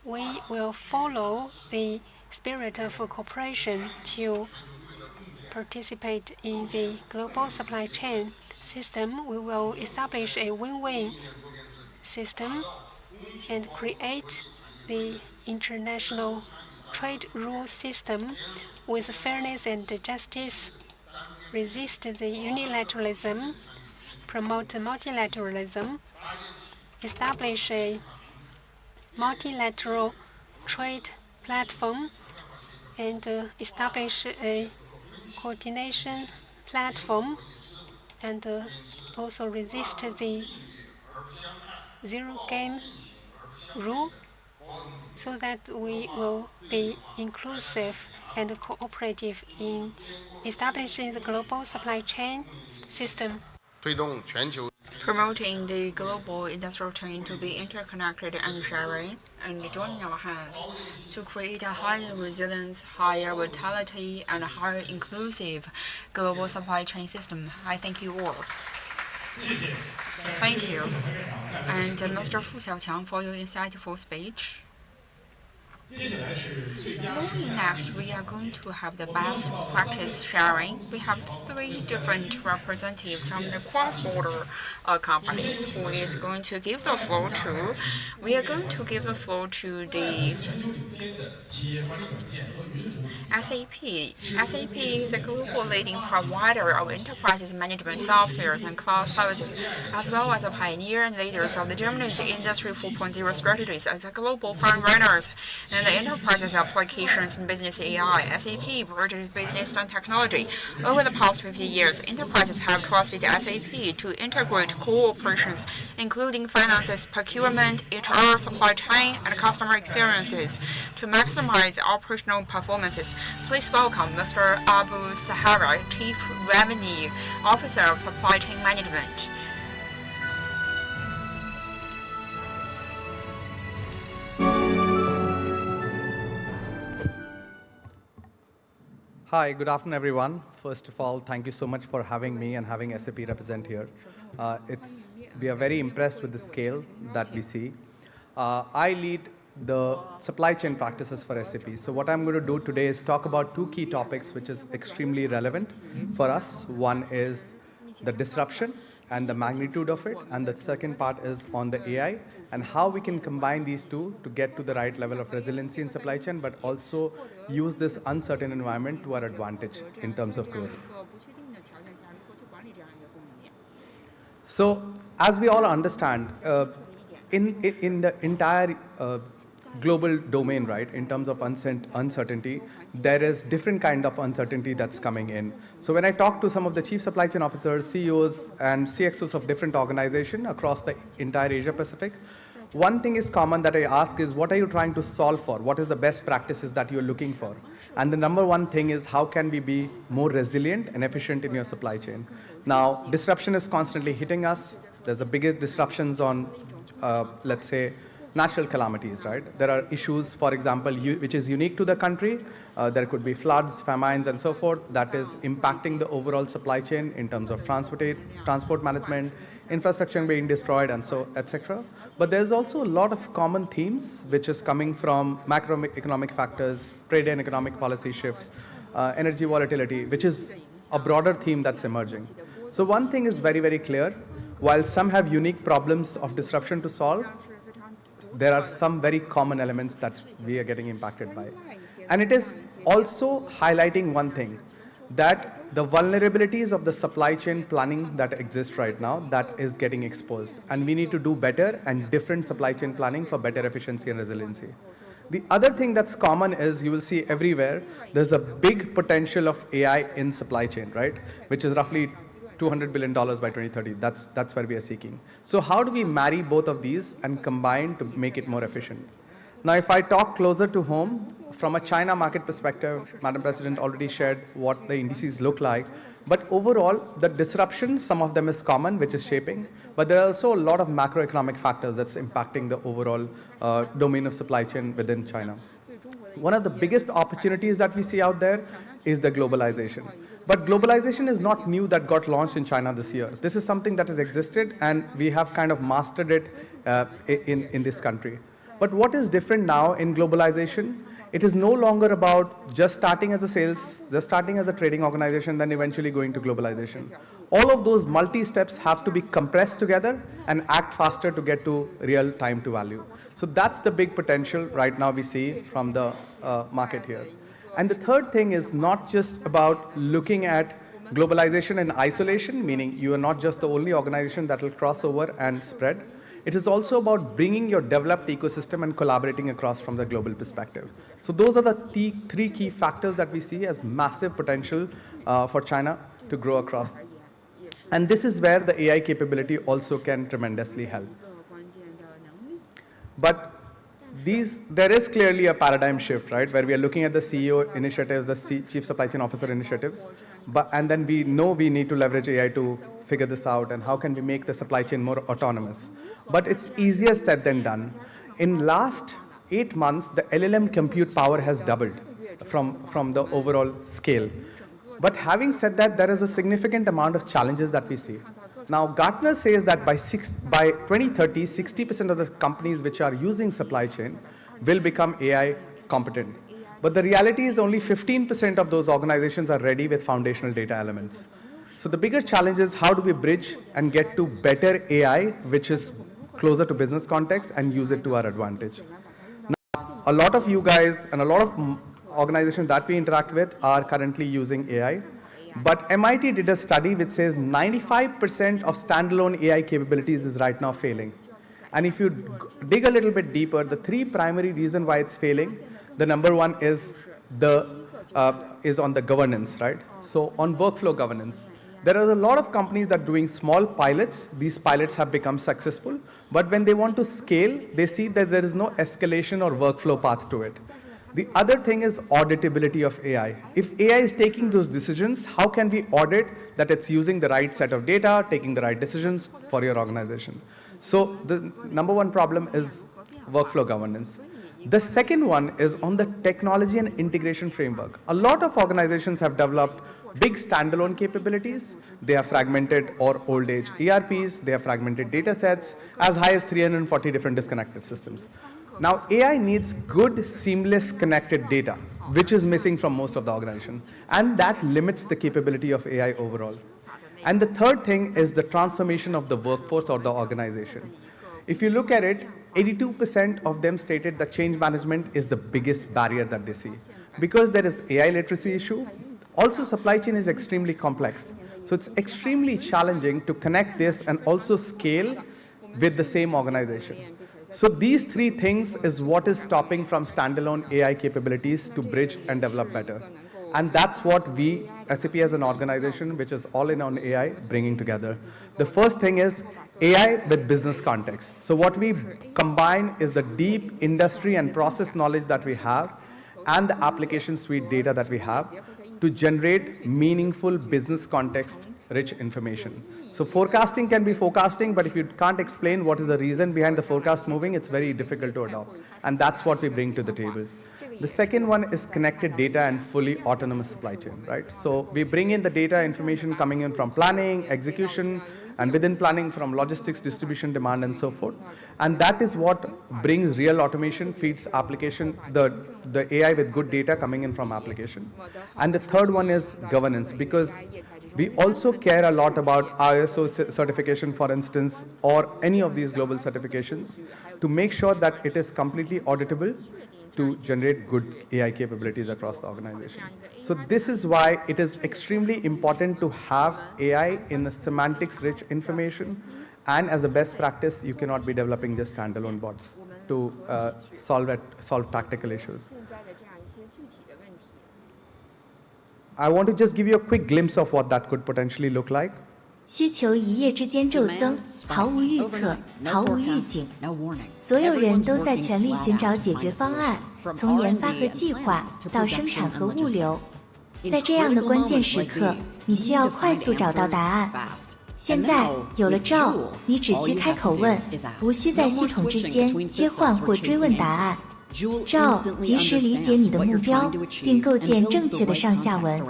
A: We will follow the spirit of cooperation to participate in the global supply chain system. We will establish a win-win system and create the international trade rule system with fairness and justice, resist the unilateralism, promote multilateralism, establish a multilateral trade platform, and establish a coordination platform, and also resist the zero-game rule, so that we will be inclusive and cooperative in establishing the global supply chain system.
F: Promoting the global industrial chain to be interconnected and sharing, and joining our hands to create a higher resilience, higher vitality, and higher inclusive global supply chain system. I thank you all. Thank you. And Mr. Fu Xiaoqiang for your insightful speech. Moving next, we are going to have the best practice sharing. We have 3 different representatives from the cross-border companies who is going to give the floor to. We are going to give the floor to the SAP. SAP is a global leading provider of enterprise management softwares and cloud services, as well as a pioneer and leaders of the Germany's Industry 4.0 strategies as a global frontrunners and the enterprises applications in business AI. SAP bridges business and technology. Over the past 50 years, enterprises have trusted SAP to integrate core operations, including finances, procurement, HR, supply chain, and customer experiences, to maximize operational performances. Please welcome Mr. Abu Sahara, Chief Revenue Officer of Supply Chain Management.
G: Hi, good afternoon, everyone. First of all, thank you so much for having me and having SAP represent here. We are very impressed with the scale that we see. I lead the supply chain practices for SAP. So what I'm going to do today is talk about 2 key topics which is extremely relevant for us. One is the disruption and the magnitude of it, and the second part is on the AI and how we can combine these 2 to get to the right level of resiliency in supply chain, but also use this uncertain environment to our advantage in terms of growth. So as we all understand, in the entire global domain, right, in terms of uncertainty, there is different kind of uncertainty that's coming in. So when I talk to some of the chief supply chain officers, CEOs, and CXOs of different organizations across the entire Asia Pacific, one thing is common that I ask is, what are you trying to solve for? What is the best practices that you're looking for? And the number one thing is, how can we be more resilient and efficient in your supply chain? Now, disruption is constantly hitting us. There's the biggest disruptions on, let's say, natural calamities, right? There are issues, for example, which is unique to the country. There could be floods, famines, and so forth that is impacting the overall supply chain in terms of transport management, infrastructure being destroyed, and so etc. But there's also a lot of common themes which is coming from macroeconomic factors, trade and economic policy shifts, energy volatility, which is a broader theme that's emerging. So one thing is very, very clear. While some have unique problems of disruption to solve, there are some very common elements that we are getting impacted by. And it is also highlighting one thing, that the vulnerabilities of the supply chain planning that exists right now, that is getting exposed. And we need to do better and different supply chain planning for better efficiency and resiliency. The other thing that's common is you will see everywhere, there's a big potential of AI in supply chain, right? Which is roughly $200 billion by 2030. That's where we are seeking. So how do we marry both of these and combine to make it more efficient? Now, if I talk closer to home, from a China market perspective, Madam President already shared what the indices look like. But overall, the disruption, some of them is common, which is shaping. But there are also a lot of macroeconomic factors that's impacting the overall domain of supply chain within China. One of the biggest opportunities that we see out there is the globalization. But globalization is not new that got launched in China this year. This is something that has existed, and we have kind of mastered it in this country. But what is different now in globalization? It is no longer about just starting as a sales, just starting as a trading organization, then eventually going to globalization. All of those multi-steps have to be compressed together and act faster to get to real time to value. So that's the big potential right now we see from the market here. And the third thing is not just about looking at globalization in isolation, meaning you are not just the only organization that will cross over and spread. It is also about bringing your developed ecosystem and collaborating across from the global perspective. So those are the three key factors that we see as massive potential for China to grow across. And this is where the AI capability also can tremendously help. But there is clearly a paradigm shift, right, where we are looking at the CEO initiatives, the Chief Supply Chain Officer initiatives, and then we know we need to leverage AI to figure this out, and how can we make the supply chain more autonomous. But it's easier said than done. In last 8 months, the LLM compute power has doubled from the overall scale. But having said that, there is a significant amount of challenges that we see. Now, Gartner says that by 2030, 60% of the companies which are using supply chain will become AI competent. But the reality is only 15% of those organizations are ready with foundational data elements. So the bigger challenge is how do we bridge and get to better AI, which is closer to business context, and use it to our advantage. Now, a lot of you guys and a lot of organizations that we interact with are currently using AI. But MIT did a study which says 95% of standalone AI capabilities is right now failing. And if you dig a little bit deeper, the 3 primary reasons why it's failing, the number one is on the governance, right? So on workflow governance, there are a lot of companies that are doing small pilots. These pilots have become successful. But when they want to scale, they see that there is no escalation or workflow path to it. The other thing is auditability of AI. If AI is taking those decisions, how can we audit that it's using the right set of data, taking the right decisions for your organization? So the number one problem is workflow governance. The second one is on the technology and integration framework. A lot of organizations have developed big standalone capabilities. They are fragmented or old age ERPs. They have fragmented data sets as high as 340 different disconnected systems. Now, AI needs good, seamless, connected data, which is missing from most of the organization. And that limits the capability of AI overall. And the third thing is the transformation of the workforce or the organization. If you look at it, 82% of them stated that change management is the biggest barrier that they see. Because there is AI literacy issue, also supply chain is extremely complex. So it's extremely challenging to connect this and also scale with the same organization. So these 3 things is what is stopping from standalone AI capabilities to bridge and develop better. And that's what we, SAP as an organization, which is all in on AI, bringing together. The first thing is AI with business context. So what we combine is the deep industry and process knowledge that we have and the application suite data that we have to generate meaningful business context rich information. So forecasting can be forecasting, but if you can't explain what is the reason behind the forecast moving, it's very difficult to adopt. And that's what we bring to the table. The second one is connected data and fully autonomous supply chain, right? So we bring in the data information coming in from planning, execution, and within planning from logistics, distribution, demand, and so forth. And that is what brings real automation, feeds application, the AI with good data coming in from application. And the third one is governance, because we also care a lot about ISO certification, for instance, or any of these global certifications to make sure that it is completely auditable to generate good AI capabilities across the organization. So this is why it is extremely important to have AI in the semantics-rich information, and as a best practice, you cannot be developing just standalone bots to solve tactical issues. I want to just give you a quick glimpse of what that could potentially look like.
H: 需求一夜之间骤增，毫无预测，毫无预警，所有人都在全力寻找解决方案，从研发和计划到生产和物流。在这样的关键时刻，你需要快速找到答案。现在有了召，你只需开口问，无需在系统之间切换或追问答案。召及时理解你的目标，并构建正确的上下文。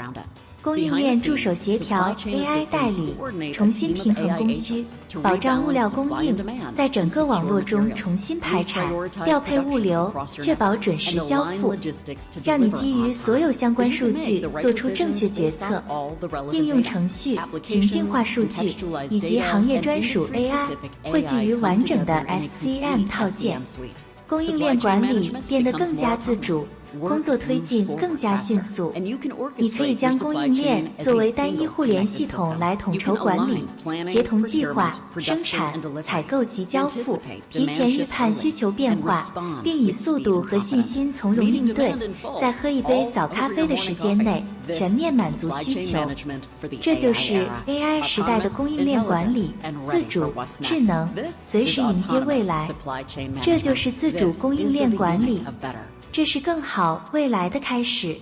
H: 供应链助手协调 AI 代理，重新平衡供需，保障物料供应，在整个网络中重新排产，调配物流，确保准时交付，让你基于所有相关数据做出正确决策。应用程序、情境化数据以及行业专属 AI 汇聚于完整的 SCM 套件，供应链管理变得更加自主。工作推进更加迅速，你可以将供应链作为单一互联系统来统筹管理，协同计划、生产、采购及交付，提前预判需求变化，并以速度和信心从容应对，在喝一杯早咖啡的时间内全面满足需求。这就是 AI 时代的供应链管理，自主、智能，随时迎接未来。这就是自主供应链管理。这是更好未来的开始。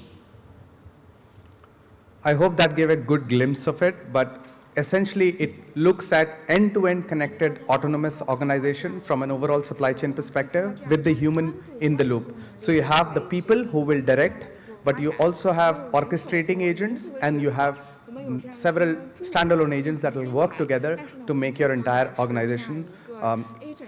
G: I hope that gave a good glimpse of it, but essentially it looks at end-to-end connected autonomous organization from an overall supply chain perspective with the human in the loop. So you have the people who will direct, but you also have orchestrating agents, and you have several standalone agents that will work together to make your entire organization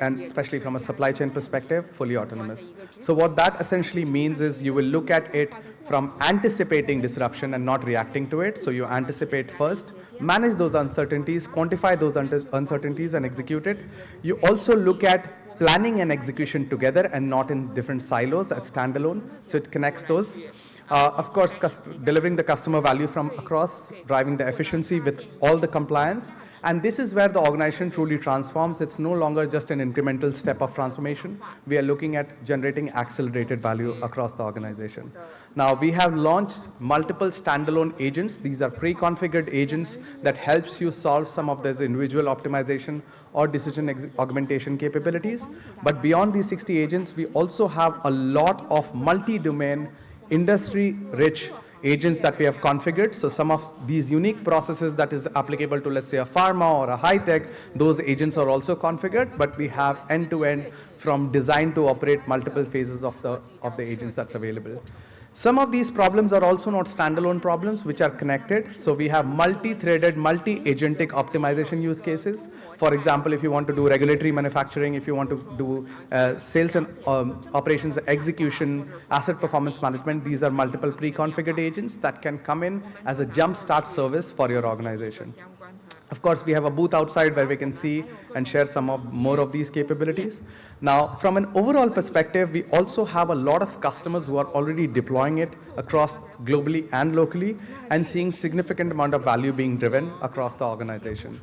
G: and especially from a supply chain perspective, fully autonomous. So what that essentially means is you will look at it from anticipating disruption and not reacting to it. So you anticipate first, manage those uncertainties, quantify those uncertainties and execute it. You also look at planning and execution together and not in different silos as standalone. So it connects those. Of course, delivering the customer value from across, driving the efficiency with all the compliance. And this is where the organization truly transforms. It's no longer just an incremental step of transformation. We are looking at generating accelerated value across the organization. Now, we have launched multiple standalone agents. These are pre-configured agents that helps you solve some of those individual optimization or decision augmentation capabilities. But beyond these 60 agents, we also have a lot of multi-domain, industry-rich agents that we have configured. So some of these unique processes that is applicable to, let's say, a pharma or a high-tech, those agents are also configured, but we have end-to-end from design to operate multiple phases of the agents that's available. Some of these problems are also not standalone problems, which are connected. So we have multi-threaded, multi-agentic optimization use cases. For example, if you want to do regulatory manufacturing, if you want to do sales and operations execution, asset performance management, these are multiple pre-configured agents that can come in as a jump-start service for your organization. Of course, we have a booth outside where we can see and share more of these capabilities. Now, from an overall perspective, we also have a lot of customers who are already deploying it across globally and locally and seeing significant amount of value being driven across the organization.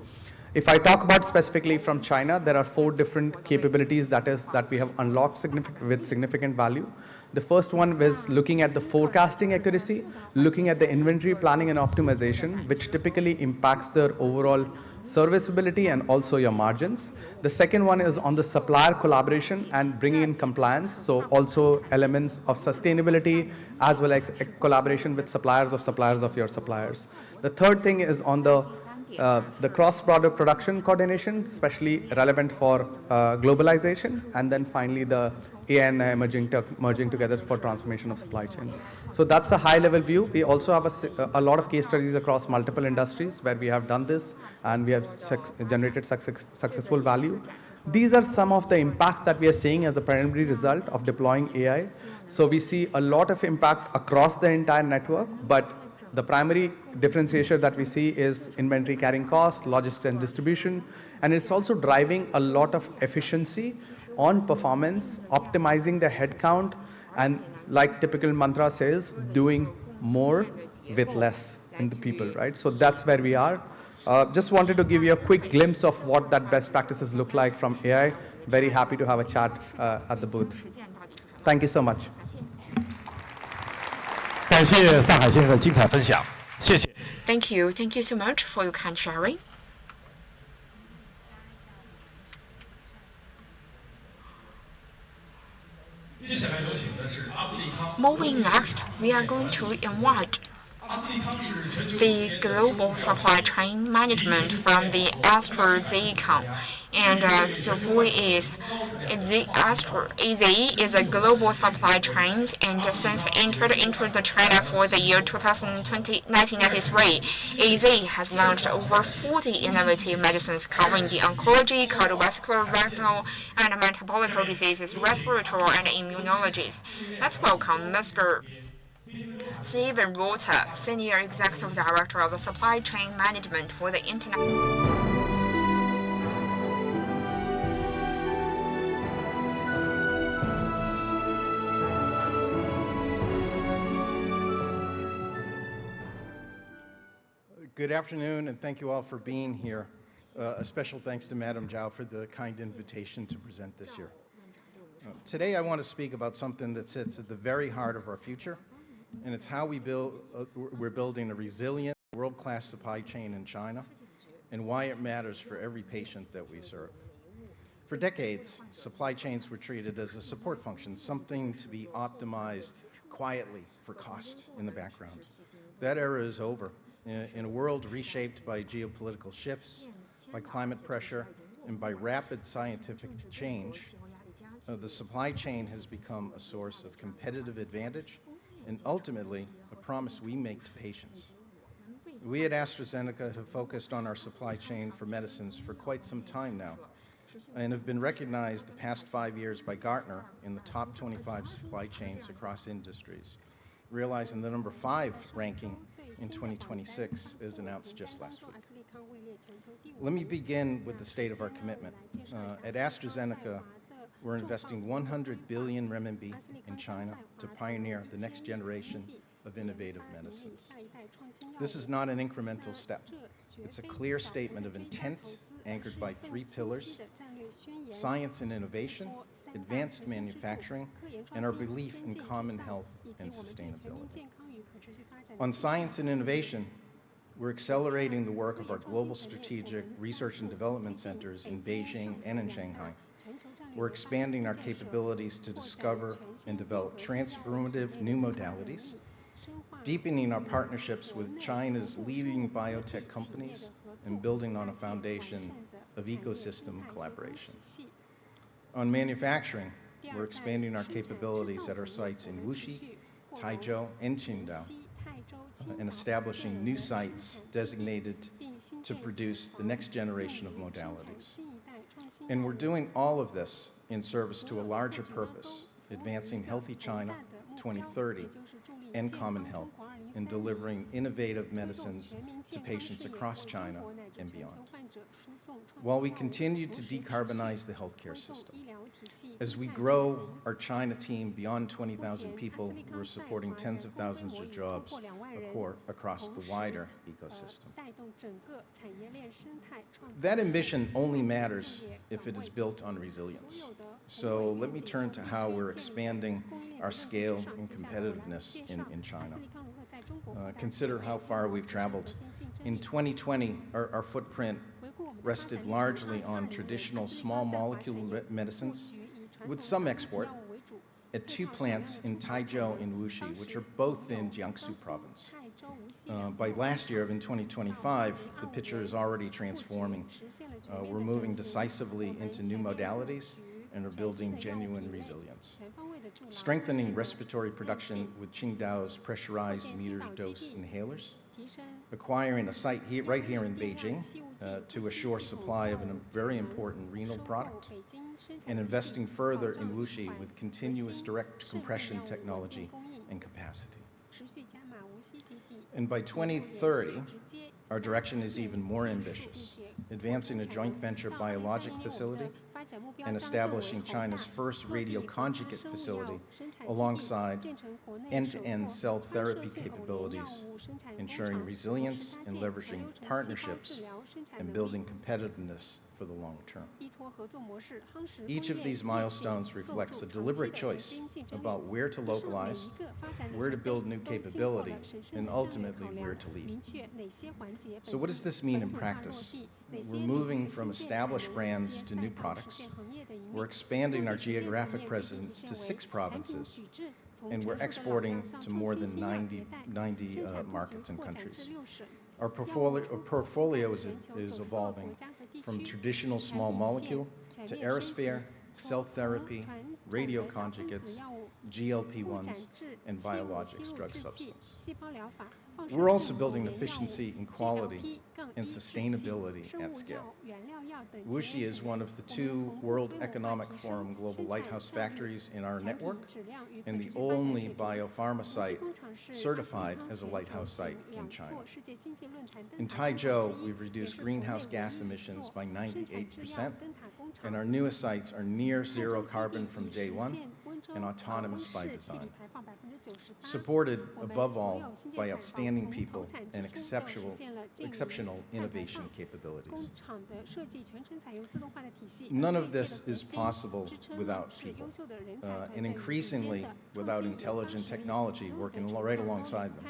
G: If I talk about specifically from China, there are 4 different capabilities that we have unlocked with significant value. The first one was looking at the forecasting accuracy, looking at the inventory planning and optimization, which typically impacts their overall serviceability and also your margins. The second one is on the supplier collaboration and bringing in compliance, so also elements of sustainability as well as collaboration with suppliers of your suppliers. The third thing is on the the cross-border production coordination, especially relevant for globalization, and then finally the AI and merging together for transformation of supply chain. So that's a high-level view. We also have a lot of case studies across multiple industries where we have done this and we have generated successful value. These are some of the impacts that we are seeing as a primary result of deploying AI. So we see a lot of impact across the entire network, but the primary differentiator that we see is inventory carrying cost, logistics and distribution, and it's also driving a lot of efficiency on performance, optimizing the headcount, and like typical mantra says, doing more with less in the people, right? So that's where we are. Just wanted to give you a quick glimpse of what that best practices look like from AI. Very happy to have a chat at the booth. Thank you so much.
E: 感谢上海先生的精彩分享，谢谢。
F: Thank you so much for your kind sharing. Moving next, we are going to invite the global supply chain management from the AstraZeneca. And so who is AZ is a global supply chain, and since entered into the China for the year 1993, AZ has launched over 40 innovative medicines covering the oncology, cardiovascular, retinal, and metabolic diseases, respiratory, and immunologies. Let's welcome Mr. Steven Rota, Senior Executive Director of the Supply Chain Management for the International.
I: Good afternoon, and thank you all for being here. A special thanks to Madam Zhao for the kind invitation to present this year. Today I want to speak about something that sits at the very heart of our future, and it's how we're building a resilient, world-class supply chain in China, and why it matters for every patient that we serve. For decades, supply chains were treated as a support function, something to be optimized quietly for cost in the background. That era is over. In a world reshaped by geopolitical shifts, by climate pressure, and by rapid scientific change, the supply chain has become a source of competitive advantage and ultimately a promise we make to patients. We at AstraZeneca have focused on our supply chain for medicines for quite some time now and have been recognized the past 5 years by Gartner in the top 25 supply chains across industries, realizing the number 5 ranking in 2026 as announced just last week. Let me begin with the state of our commitment. At AstraZeneca, we're investing 100 billion renminbi in China to pioneer the next generation of innovative medicines. This is not an incremental step. It's a clear statement of intent anchored by 3 pillars: science and innovation, advanced manufacturing, and our belief in common health and sustainability. On science and innovation, we're accelerating the work of our global strategic research and development centers in Beijing and in Shanghai. We're expanding our capabilities to discover and develop transformative new modalities, deepening our partnerships with China's leading biotech companies, and building on a foundation of ecosystem collaboration. On manufacturing, we're expanding our capabilities at our sites in Wuxi, Taizhou, and Qingdao, and establishing new sites designated to produce the next generation of modalities. And we're doing all of this in service to a larger purpose, advancing Healthy China 2030 and common health, and delivering innovative medicines to patients across China and beyond. While we continue to decarbonize the healthcare system, as we grow our China team beyond 20,000 people, we're supporting tens of thousands of jobs across the wider ecosystem. That ambition only matters if it is built on resilience. So let me turn to how we're expanding our scale and competitiveness in China. Consider how far we've traveled. In 2020, our footprint rested largely on traditional small molecule medicines, with some export, at 2 plants in Taizhou and Wuxi, which are both in Jiangsu province. By last year, in 2025, the picture is already transforming. We're moving decisively into new modalities and are building genuine resilience. Strengthening respiratory production with Qingdao's pressurized meter-dose inhalers. Acquiring a site right here in Beijing to assure supply of a very important renal product. And investing further in Wuxi with continuous direct compression technology and capacity. And by 2030, our direction is even more ambitious, advancing a joint venture biologic facility and establishing China's first radioconjugate facility alongside end-to-end cell therapy capabilities, ensuring resilience and leveraging partnerships and building competitiveness for the long term. Each of these milestones reflects a deliberate choice about where to localize, where to build new capability, and ultimately where to lead. So what does this mean in practice? We're moving from established brands to new products. We're expanding our geographic presence to 6 provinces, and we're exporting to more than 90 markets and countries. Our portfolio is evolving from traditional small molecule to aerosphere, cell therapy, radioconjugates, GLP-1s, and biologics drug substance. We're also building efficiency and quality and sustainability at scale. Wuxi is one of the 2 World Economic Forum Global Lighthouse factories in our network and the only biopharma site certified as a lighthouse site in China. In Taizhou, we've reduced greenhouse gas emissions by 98%, and our newest sites are near zero carbon from day one and autonomous by design, supported above all by outstanding people and exceptional innovation capabilities. None of this is possible without people, and increasingly without intelligent technology working right alongside them.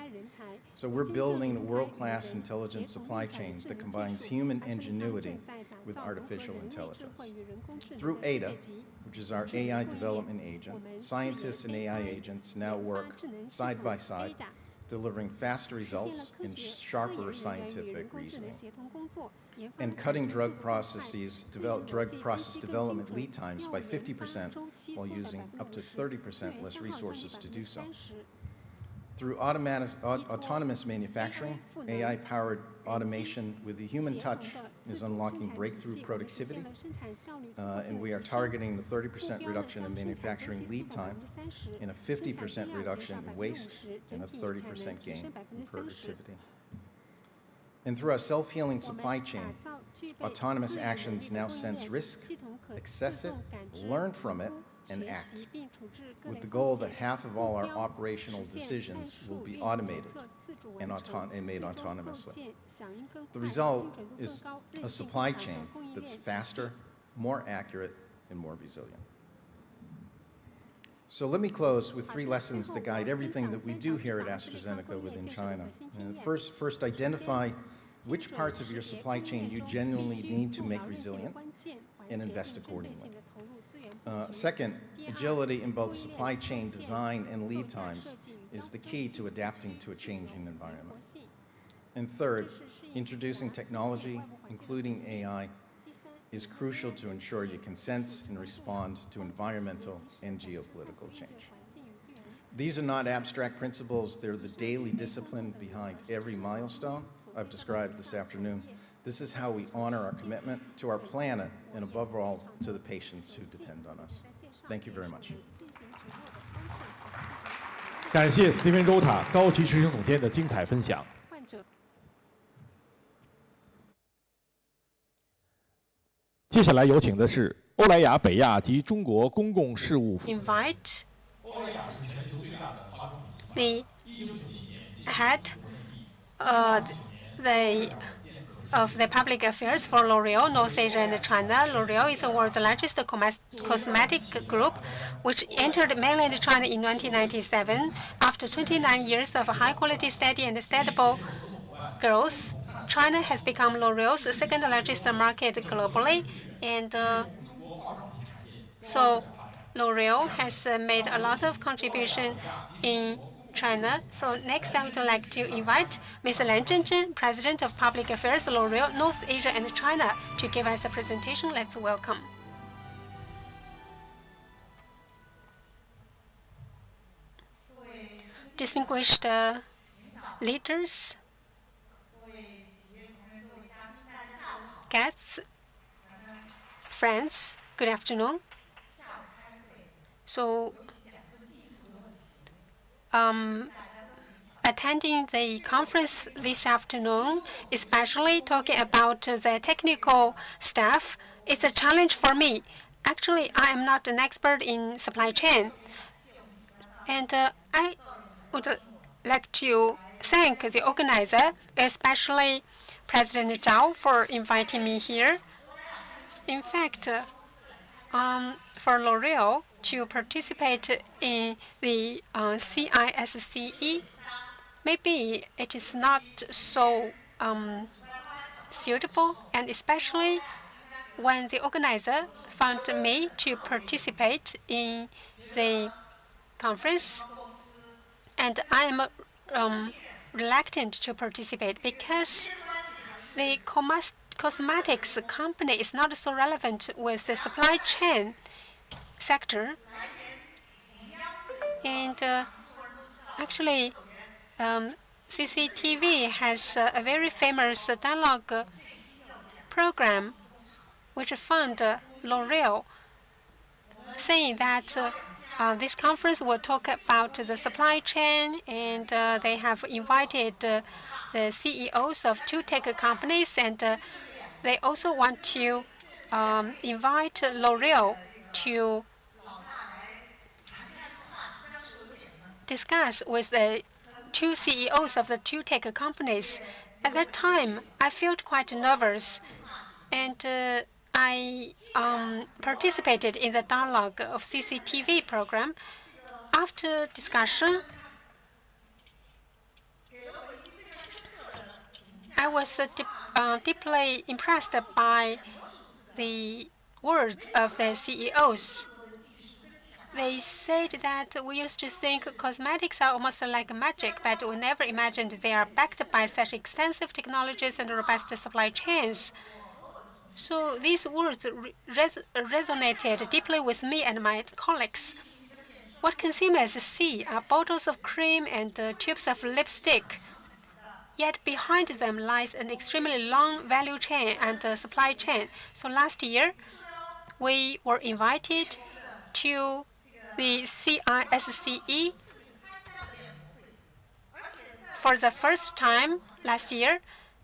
I: So we're building a world-class intelligent supply chain that combines human ingenuity with artificial intelligence. Through Ada, which is our AI development agent, scientists and AI agents now work side by side, delivering faster results and sharper scientific reasoning, and cutting drug process development lead times by 50% while using up to 30% less resources to do so. Through autonomous manufacturing, AI-powered automation with the human touch is unlocking breakthrough productivity, and we are targeting the 30% reduction in manufacturing lead time and a 50% reduction in waste and a 30% gain in productivity. And through our self-healing supply chain, autonomous actions now sense risk, assess it, learn from it, and act, with the goal that half of all our operational decisions will be automated and made autonomously. The result is a supply chain that's faster, more accurate, and more resilient. So let me close with 3 lessons that guide everything that we do here at AstraZeneca within China. And first, identify which parts of your supply chain you genuinely need to make resilient and invest accordingly. Second, agility in both supply chain design and lead times is the key to adapting to a changing environment. And third, introducing technology, including AI, is crucial to ensure you can sense and respond to environmental and geopolitical change. These are not abstract principles, they're the daily discipline behind every milestone I've described this afternoon. This is how we honor our commitment to our planet and, above all, to the patients who depend on us. Thank you very much.
E: 感谢斯蒂芬·周塔高级执行总监的精彩分享。接下来有请的是欧莱雅北亚及中国公共事务。
A: Invite the head of the public affairs for L'Oréal, North Asia and China. L'Oréal is the world's largest cosmetic group, which entered mainland China in 1997. After 29 years of high-quality, steady and stable growth, China has become L'Oréal's 2nd largest market globally, and so L'Oréal has made a lot of contribution in China. So next, I would like to invite Ms. Lan Zhenzhen, President of Public Affairs, L'Oreal, North Asia and China, to give us a presentation. Let's welcome. Distinguished leaders, guests, friends, good afternoon. So, attending the conference this afternoon, especially talking about the technical stuff, it's a challenge for me. Actually, I am not an expert in supply chain. And I would like to thank the organizer, especially President Zhao, for inviting me here. In fact, for L'Oreal to participate in the CISCE, maybe it is not so suitable, and especially when the organizer found me to participate in the conference, and I am reluctant to participate because the cosmetics company is not so relevant with the supply chain sector. And actually, CCTV has a very famous dialogue program which found L'Oreal saying that this conference will talk about the supply chain, and they have invited the CEOs of 2 tech companies, and they also want to invite L'Oreal to discuss with the 2 CEOs of the 2 tech companies. At that time, I felt quite nervous, and I participated in the dialogue of CCTV program. After discussion, I was deeply impressed by the words of the CEOs. They said that we used to think cosmetics are almost like magic, but we never imagined they are backed by such extensive technologies and robust supply chains. So these words resonated deeply with me and my colleagues. What consumers see are bottles of cream and tubes of lipstick. Yet behind them lies an extremely long value chain and supply chain. So last year, we were invited to the CISCE for the first time last year.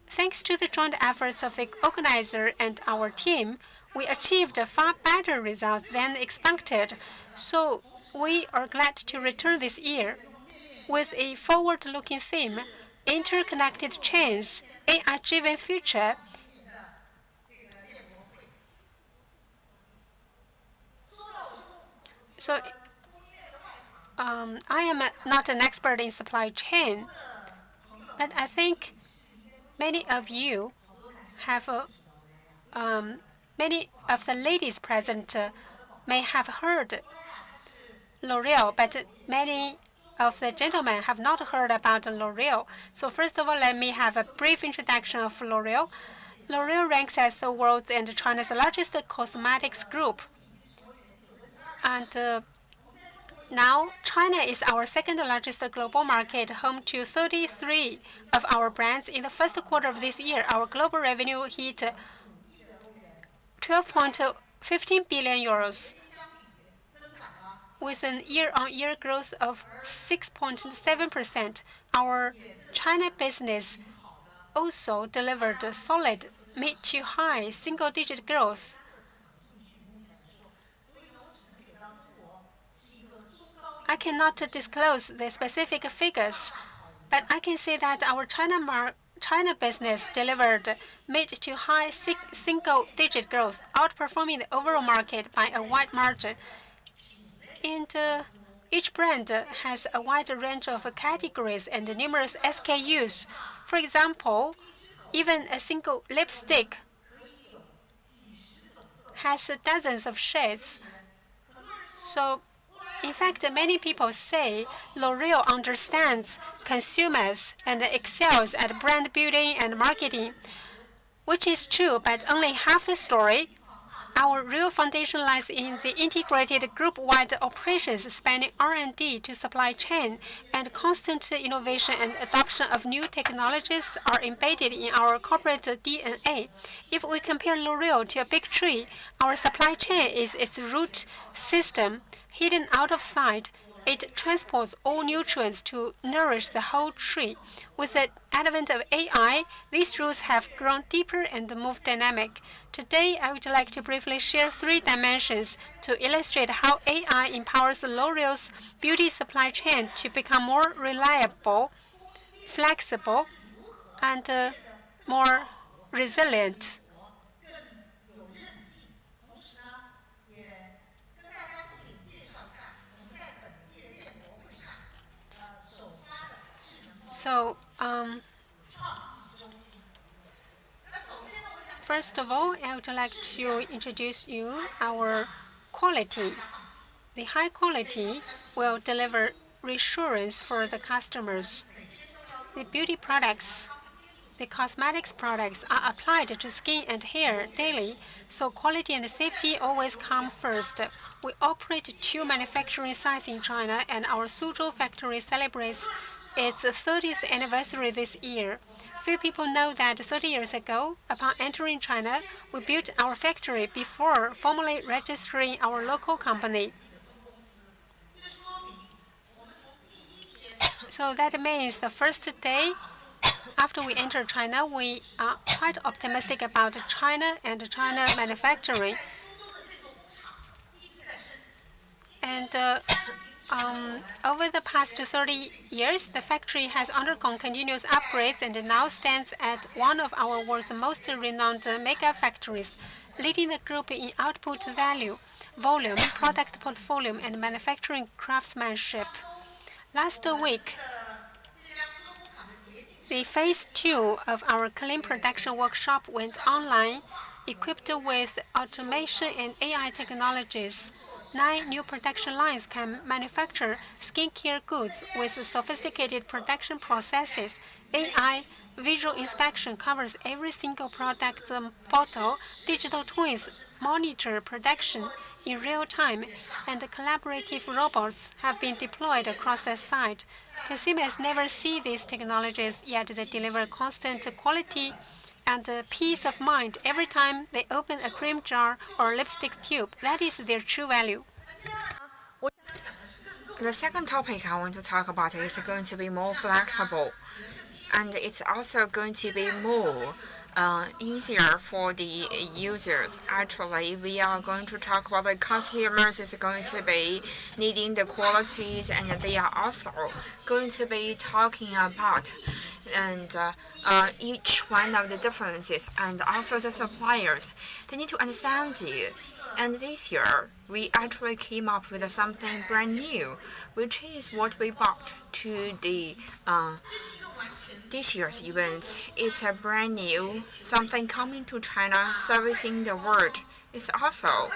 A: Thanks to the joint efforts of the organizer and our team, we achieved far better results than expected. So we are glad to return this year with a forward-looking theme, Interconnected Chains, AI-driven future. So I am not an expert in supply chain, but I think many of you have, many of the ladies present may have heard L'Oreal, but many of the gentlemen have not heard about L'Oreal. So first of all, let me have a brief introduction of L'Oreal. L'Oreal ranks as the world's and China's largest cosmetics group. And now, China is our second largest global market, home to 33 of our brands. In the first quarter of this year, our global revenue hit 12.15 billion euros, with an year-on-year growth of 6.7%. Our China business also delivered a solid mid to high single-digit growth. I cannot disclose the specific figures, but I can say that our China business delivered mid to high single-digit growth, outperforming the overall market by a wide margin. And each brand has a wide range of categories and numerous SKUs. For example, even a single lipstick has dozens of shades. So In fact, many people say L'Oreal understands consumers and excels at brand building and marketing, which is true, but only half the story. Our real foundation lies in the integrated group-wide operations spanning R&D to supply chain, and constant innovation and adoption of new technologies are embedded in our corporate DNA. If we compare L'Oreal to a big tree, our supply chain is its root system. Hidden out of sight, it transports all nutrients to nourish the whole tree. With the advent of AI, these roots have grown deeper and more dynamic. Today, I would like to briefly share 3 dimensions to illustrate how AI empowers L'Oreal's beauty supply chain to become more reliable, flexible, and more resilient. So, first of all, I would like to introduce you our quality. The high quality will deliver reassurance for the customers. The beauty products, the cosmetics products are applied to skin and hair daily, so quality and safety always come first. We operate 2 manufacturing sites in China, and our Suzhou factory celebrates its 30th anniversary this year. Few people know that 30 years ago, upon entering China, we built our factory before formally registering our local company. So that means the first day after we entered China, we are quite optimistic about China and China manufacturing. And over the past 30 years, the factory has undergone continuous upgrades and now stands at one of our world's most renowned mega factories, leading the group in output value, volume, product portfolio, and manufacturing craftsmanship. Last week, the phase 2 of our clean production workshop went online, equipped with automation and AI technologies. 9 new production lines can manufacture skincare goods with sophisticated production processes. AI visual inspection covers every single product bottle. Digital twins monitor production in real time, and collaborative robots have been deployed across the site. Consumers never see these technologies, yet they deliver constant quality and peace of mind every time they open a cream jar or lipstick tube. That is their true value.
F: The second topic I want to talk about is going to be more flexible, and it's also going to be more easier for the users. Actually, we are going to talk about the consumers is going to be needing the qualities, and they are also going to be talking about each one of the differences, and also the suppliers. They need to understand you. And this year, we actually came up with something brand new, which is what we brought to the this year's event. It's a brand new something coming to China, servicing the world. It's also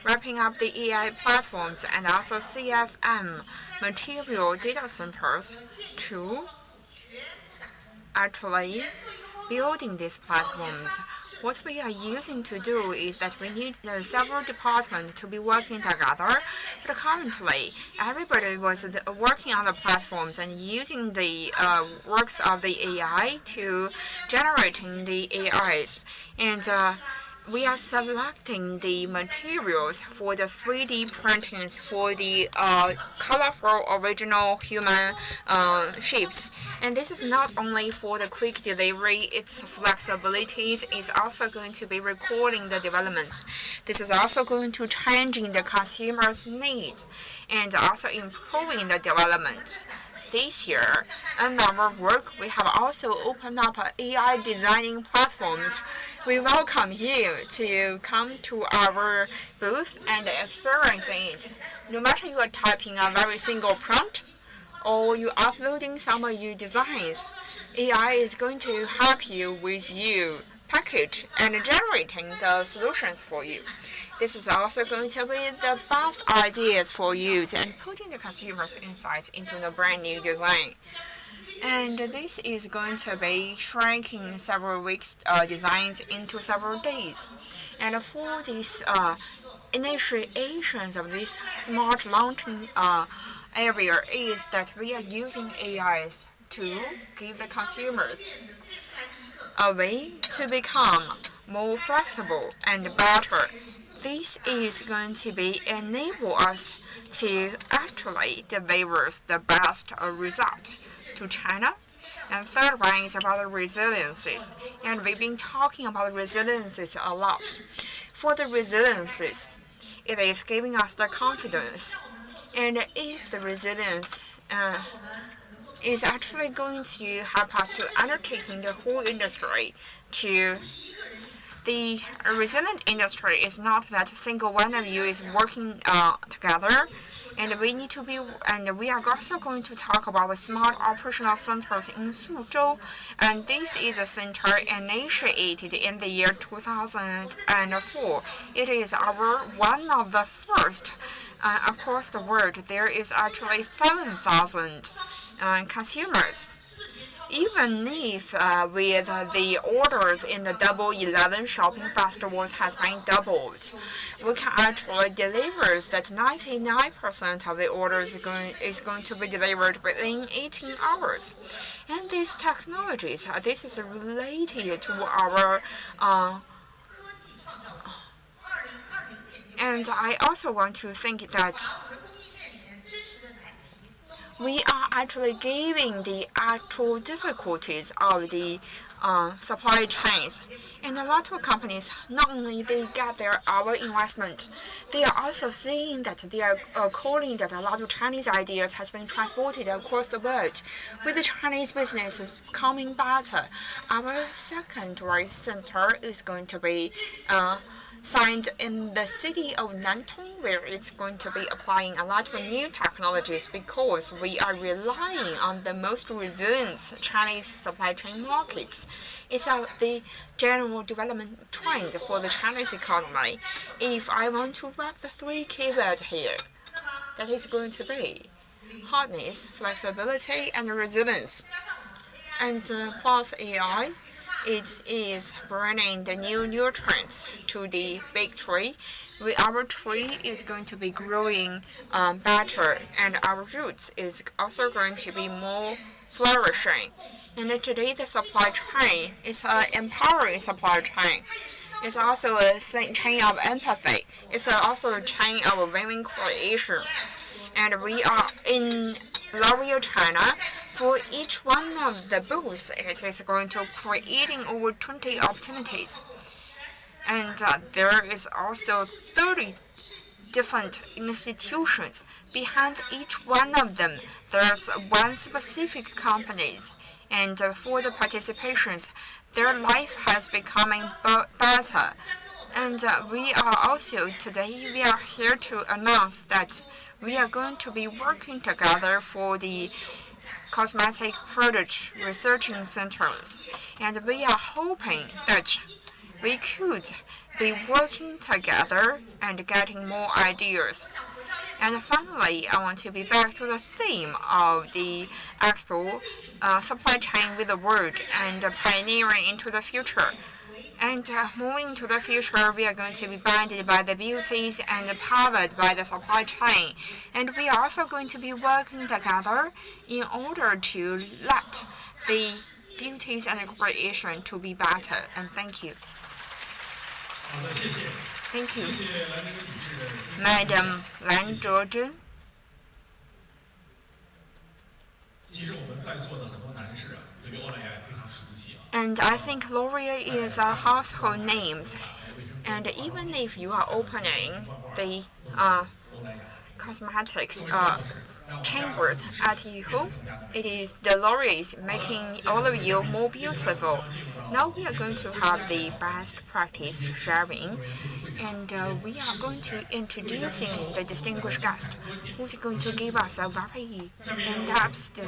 F: wrapping up the AI platforms and also CFM material data centers to actually building these platforms. What we are using to do is that we need several departments to be working together, but currently everybody was working on the platforms and using the works of the AI to generating the AIs. And we are selecting the materials for the 3D printings for the colorful original human shapes. And this is not only for the quick delivery, its flexibilities is also going to be recording the development. This is also going to changing the consumer's needs and also improving the development. This year, in our work, we have also opened up AI designing platforms. We welcome you to come to our booth and experience it. No matter you are typing a very single prompt or you uploading some of your designs, AI is going to help you with you package and generating the solutions for you. This is also going to be the best ideas for use and putting the consumer's insights into the brand new design. And this is going to be shrinking several weeks designs into several days. And for these initiations of this smart launching area is that we are using AIs to give the consumers a way to become more flexible and better. This is going to be enable us to actually deliver the best result to China. And third one is about the resiliences. And we've been talking about resiliences a lot. For the resiliences, it is giving us the confidence. And if the resilience is actually going to help us to undertaking the whole industry to the resilient industry is not that a single one of you is working together, and we need to be, and we are also going to talk about the smart operational centers in Suzhou, and this is a center initiated in the year 2004. It is our one of the first across the world. There is actually 7,000 consumers. Even if with the orders in the Double 11 shopping festivals has been doubled, we can actually deliver that 99% of the orders is going to be delivered within 18 hours. And these technologies, this is related to our and I also want to think that we are actually giving the actual difficulties of the supply chains. And a lot of companies, not only they get our investment, they are also seeing that they are calling that a lot of Chinese ideas has been transported across the world. With the Chinese business coming better, our secondary center is going to be signed in the city of Nantong, where it's going to be applying a lot of new technologies because we are relying on the most resilient Chinese supply chain markets. It's the general development trend for the Chinese economy. If I want to wrap the three keywords here, that is going to be hardness, flexibility, and resilience. And plus AI, it is bringing the new nutrients to the big tree. Our tree is going to be growing better, and our roots is also going to be more flourishing. And today the supply chain is an empowering supply chain. It's also a chain of empathy. It's also a chain of win-win creation. And we are in L'Oreal China. For each one of the booths, it is going to creating over 20 opportunities. And there is also 30 different institutions. Behind each one of them, there's one specific company. And for the participations, their life has becoming better. And we are also, today, we are here to announce that we are going to be working together for the cosmetic product researching centers. And we are hoping that we could be working together and getting more ideas. And finally, I want to be back to the theme of the Expo, supply chain with the world and pioneering into the future. And moving to the future, we are going to be bounded by the beauties and powered by the supply chain. And we are also going to be working together in order to let the beauties and creation to be better. And thank you. Thank you. Madam Lan Zhezhen. And I think L'Oreal is a household name. And even if you are opening the cosmetics chambers at Yihu, it is the L'Oreal is making all of you more beautiful. Now we are going to have the best practice sharing, and we are going to introducing the distinguished guest, who's going to give us a very in-depth.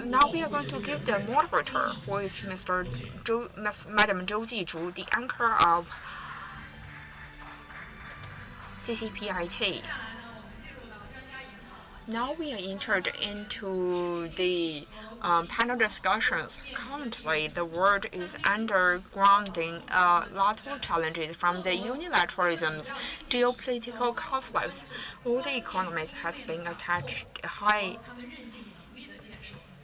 F: Now we are going to give the moderator, who is Madam Zhou Jizhu, the anchor of CCPIT. Now we are entered into the panel discussions. Currently, the world is undergoing a lot of challenges from the unilateralisms, geopolitical conflicts. All the economies has been attached high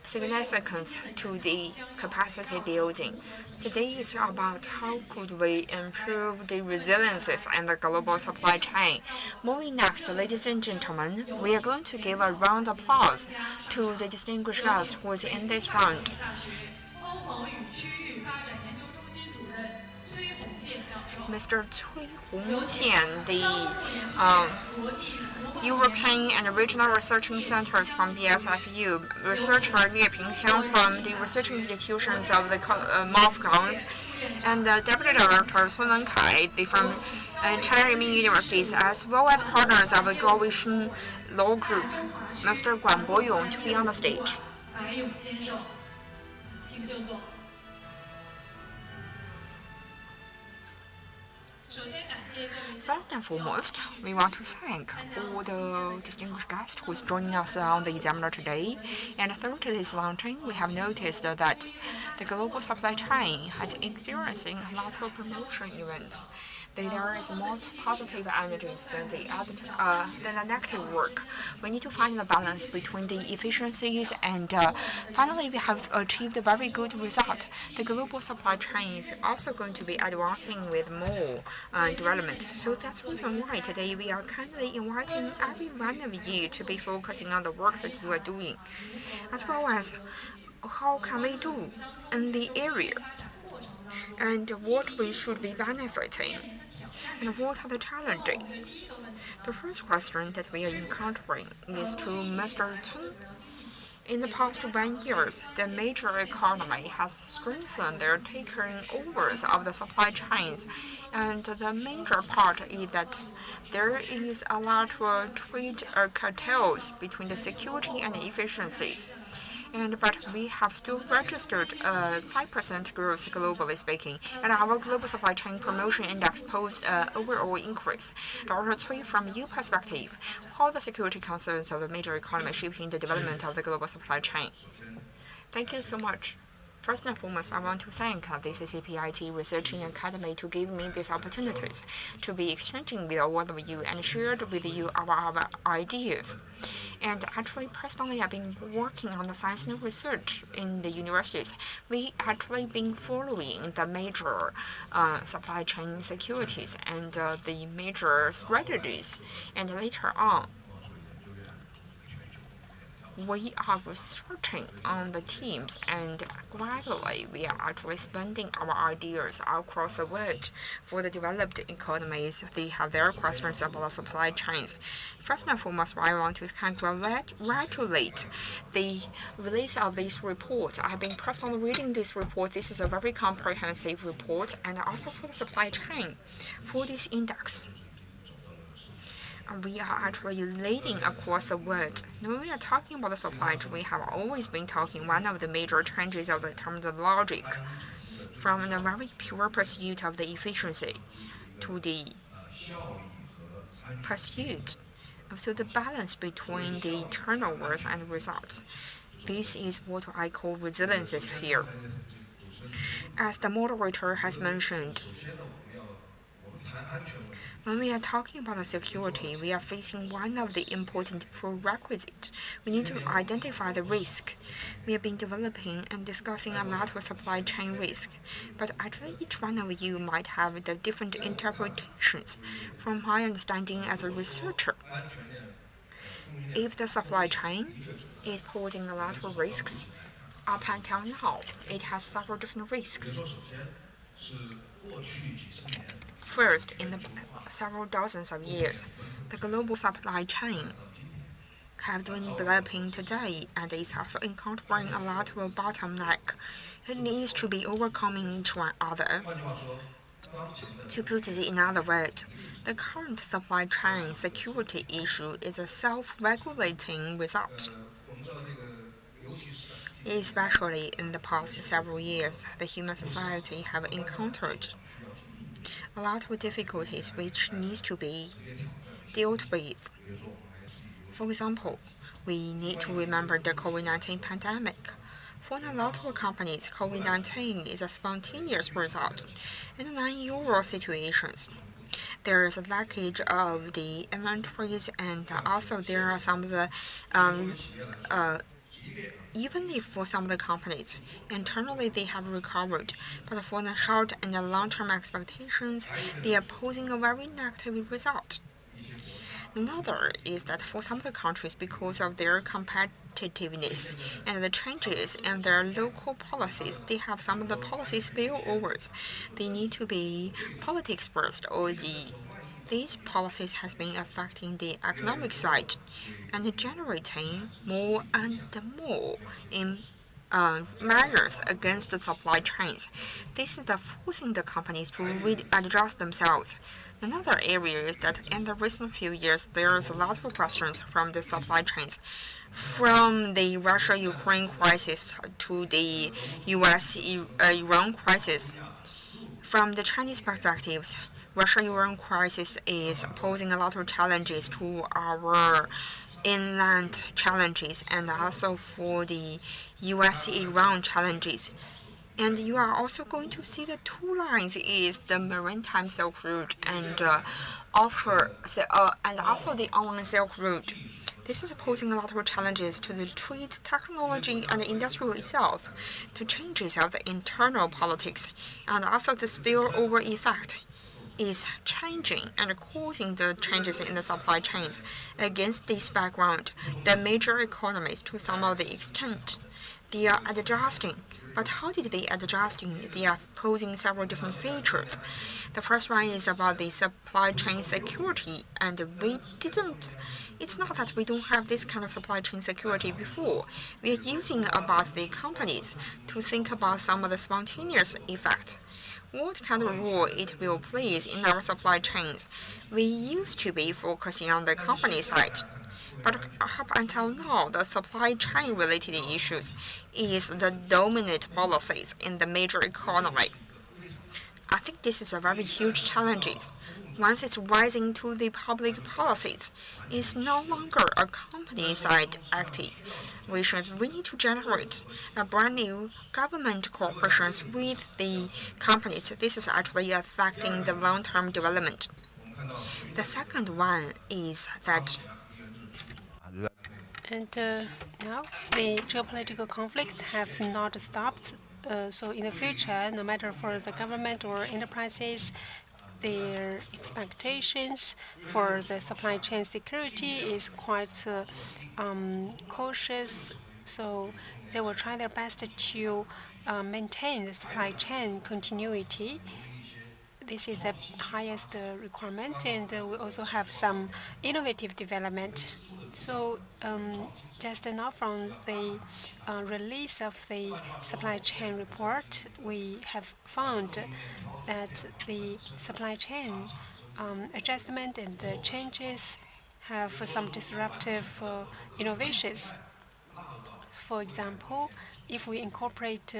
F: significance to the capacity building. Today is about how could we improve the resiliences and the global supply chain. Moving next, ladies and gentlemen, we are going to give a round of applause to the distinguished guests who is in this round. Mr. Cui Hongjian, the European and Regional Researching Centers from BSFU, researcher Liu Pingxiang from the research institutions of the MOFCONs, and Deputy Director Sun Wenkai from China Renmin Universities, as well as partners of the Coalition Law Group, Mr. Guan Boyong, to be on the stage. First and foremost, we want to thank all the distinguished guests who is joining us on the examiner today. And through today's launching, we have noticed that the global supply chain has experiencing a lot of promotion events. There is more positive energies than the negative work. We need to find the balance between the efficiencies, and finally we have achieved a very good result. The global supply chain is also going to be advancing with more development. So that's the reason why today we are kindly inviting every one of you to be focusing on the work that you are doing, as well as how can we do in the area, and what we should be benefiting, and what are the challenges. The first question that we are encountering is to Mr. Cun. In the past 1 year, the major economy has strengthened their taking overs of the supply chains, and the major part is that there is a lot of trade cartels between the security and efficiencies. But we have still registered 5% growth globally speaking, and our global supply chain promotion index posed overall increase. Dr. Cui, from your perspective, how the security concerns of the major economy shaping the development of the global supply chain? Thank you so much. First and foremost, I want to thank the CCPIT Researching Academy to give me these opportunities to be exchanging with all of you and shared with you our ideas. And actually, personally, I've been working on the science and research in the universities. We actually been following the major supply chain securities and the major strategies. And later on, we are researching on the teams, and gradually we are actually spending our ideas across the world. For the developed economies, they have their questions about supply chains. First and foremost, I want to congratulate the release of this report. I have been personally reading this report. This is a very comprehensive report, and also for the supply chain, for this index. We are actually leading across the world. When we are talking about the supply chain, we have always been talking one of the major changes of the terminology, from the very pure pursuit of the efficiency to the pursuit to the balance between the turnovers and results. This is what I call resiliences here. As the moderator has mentioned, when we are talking about the security, we are facing one of the important prerequisites. We need to identify the risk. We have been developing and discussing a lot of supply chain risk, but actually each one of you might have the different interpretations. From my understanding as a researcher, if the supply chain is posing a lot of risks, up until now, it has several different risks. First, in the several dozens of years, the global supply chain have been developing today, and it's also encountering a lot of bottleneck. It needs to be overcoming each one other. To put it in other words, the current supply chain security issue is a self-regulating result. Especially in the past several years, the human society have encountered a lot of difficulties which needs to be dealt with. For example, we need to remember the COVID-19 pandemic. For a lot of companies, COVID-19 is a spontaneous result in non-usual situations. There is a lackage of the inventories, and also there are some of the even if for some of the companies, internally they have recovered, but for the short and the long-term expectations, they are posing a very negative result. Another is that for some of the countries, because of their competitiveness and the changes in their local policies, they have some of the policy spillovers. They need to be politics first, or these policies has been affecting the economic side and generating more and more in measures against the supply chains. This is forcing the companies to readjust themselves. Another area is that in the recent few years, there is a lot of questions from the supply chains. From the Russia-Ukraine crisis to the US-Iran crisis, from the Chinese perspectives, Russia-Iran crisis is posing a lot of challenges to our inland challenges and also for the US-Iran challenges. And you are also going to see the two lines is the maritime Silk Route and offshore, and also the online Silk Route. This is posing a lot of challenges to the trade, technology, and the industry itself, the changes of the internal politics, and also the spillover effect is changing and causing the changes in the supply chains. Against this background, the major economies, to some of the extent, they are adjusting. But how did they adjusting? They are posing several different features. The first one is about the supply chain security, and it's not that we don't have this kind of supply chain security before. We are using about the companies to think about some of the spontaneous effects. What kind of role it will play in our supply chains? We used to be focusing on the company side. But up until now, the supply chain related issues is the dominant policies in the major economy. I think this is a very huge challenge. Once it's rising to the public policies, it's no longer a company side acting. We need to generate a brand new government corporations with the companies. This is actually affecting the long-term development. The second one is that
A: now the geopolitical conflicts have not stopped. So in the future, no matter for the government or enterprises, their expectations for the supply chain security is quite cautious. So they will try their best to maintain the supply chain continuity. This is the highest requirement, and we also have some innovative development. So just now from the release of the supply chain report, we have found that the supply chain adjustment and the changes have some disruptive innovations. For example, if we incorporate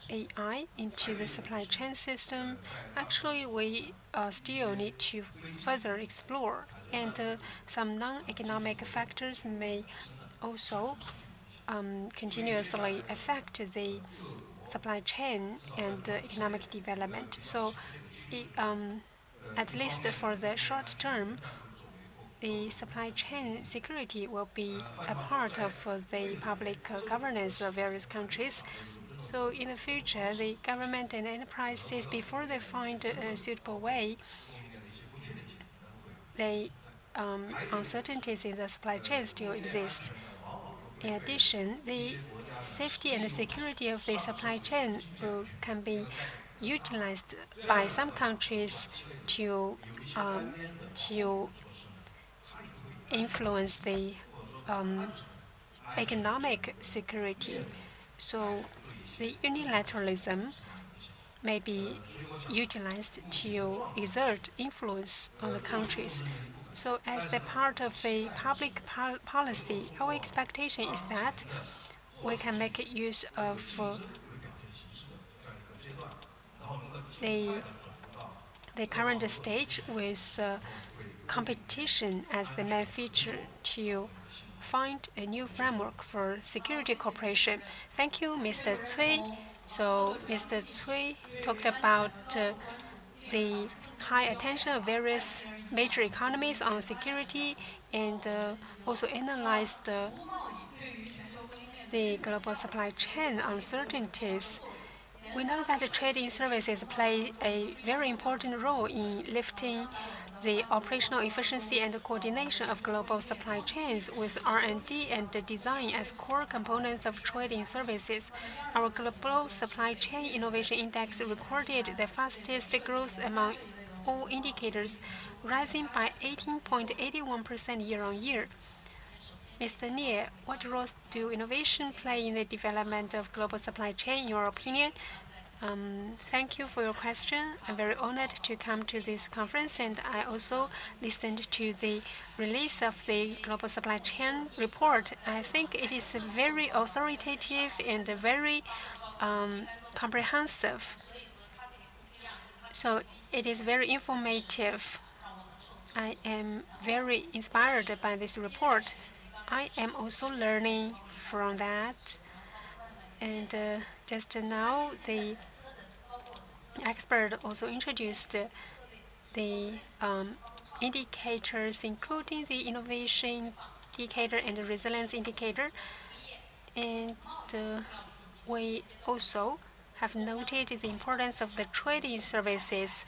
A: AI into the supply chain system, actually we still need to further explore, and some non-economic factors may also continuously affect the supply chain and economic development. So, at least for the short term, the supply chain security will be a part of the public governance of various countries. So in the future, the government and enterprises, before they find a suitable way, the uncertainties in the supply chain still exist. In addition, the safety and the security of the supply chain can be utilized by some countries to influence the economic security. So the unilateralism may be utilized to exert influence on the countries. So as a part of the public policy, our expectation is that we can make use of the current stage with competition as the main feature to find a new framework for security cooperation. Thank you, Mr. Cui. So Mr. Cui talked about the high attention of various major economies on security and also analyzed the global supply chain uncertainties. We know that the trading services play a very important role in lifting the operational efficiency and coordination of global supply chains with R&D and design as core components of trading services. Our Global Supply Chain Innovation Index recorded the fastest growth among all indicators, rising by 18.81% year-on-year. Mr. Nie, what roles do innovation play in the development of global supply chain, in your opinion? Thank you for your question. I'm very honored to come to this conference, and I also listened to the release of the Global Supply Chain report. I think it is very authoritative and very comprehensive. So it is very informative. I am very inspired by this report. I am also learning from that. And just now, the expert also introduced the indicators, including the innovation indicator and the resilience indicator. And we also have noted the importance of the trading services.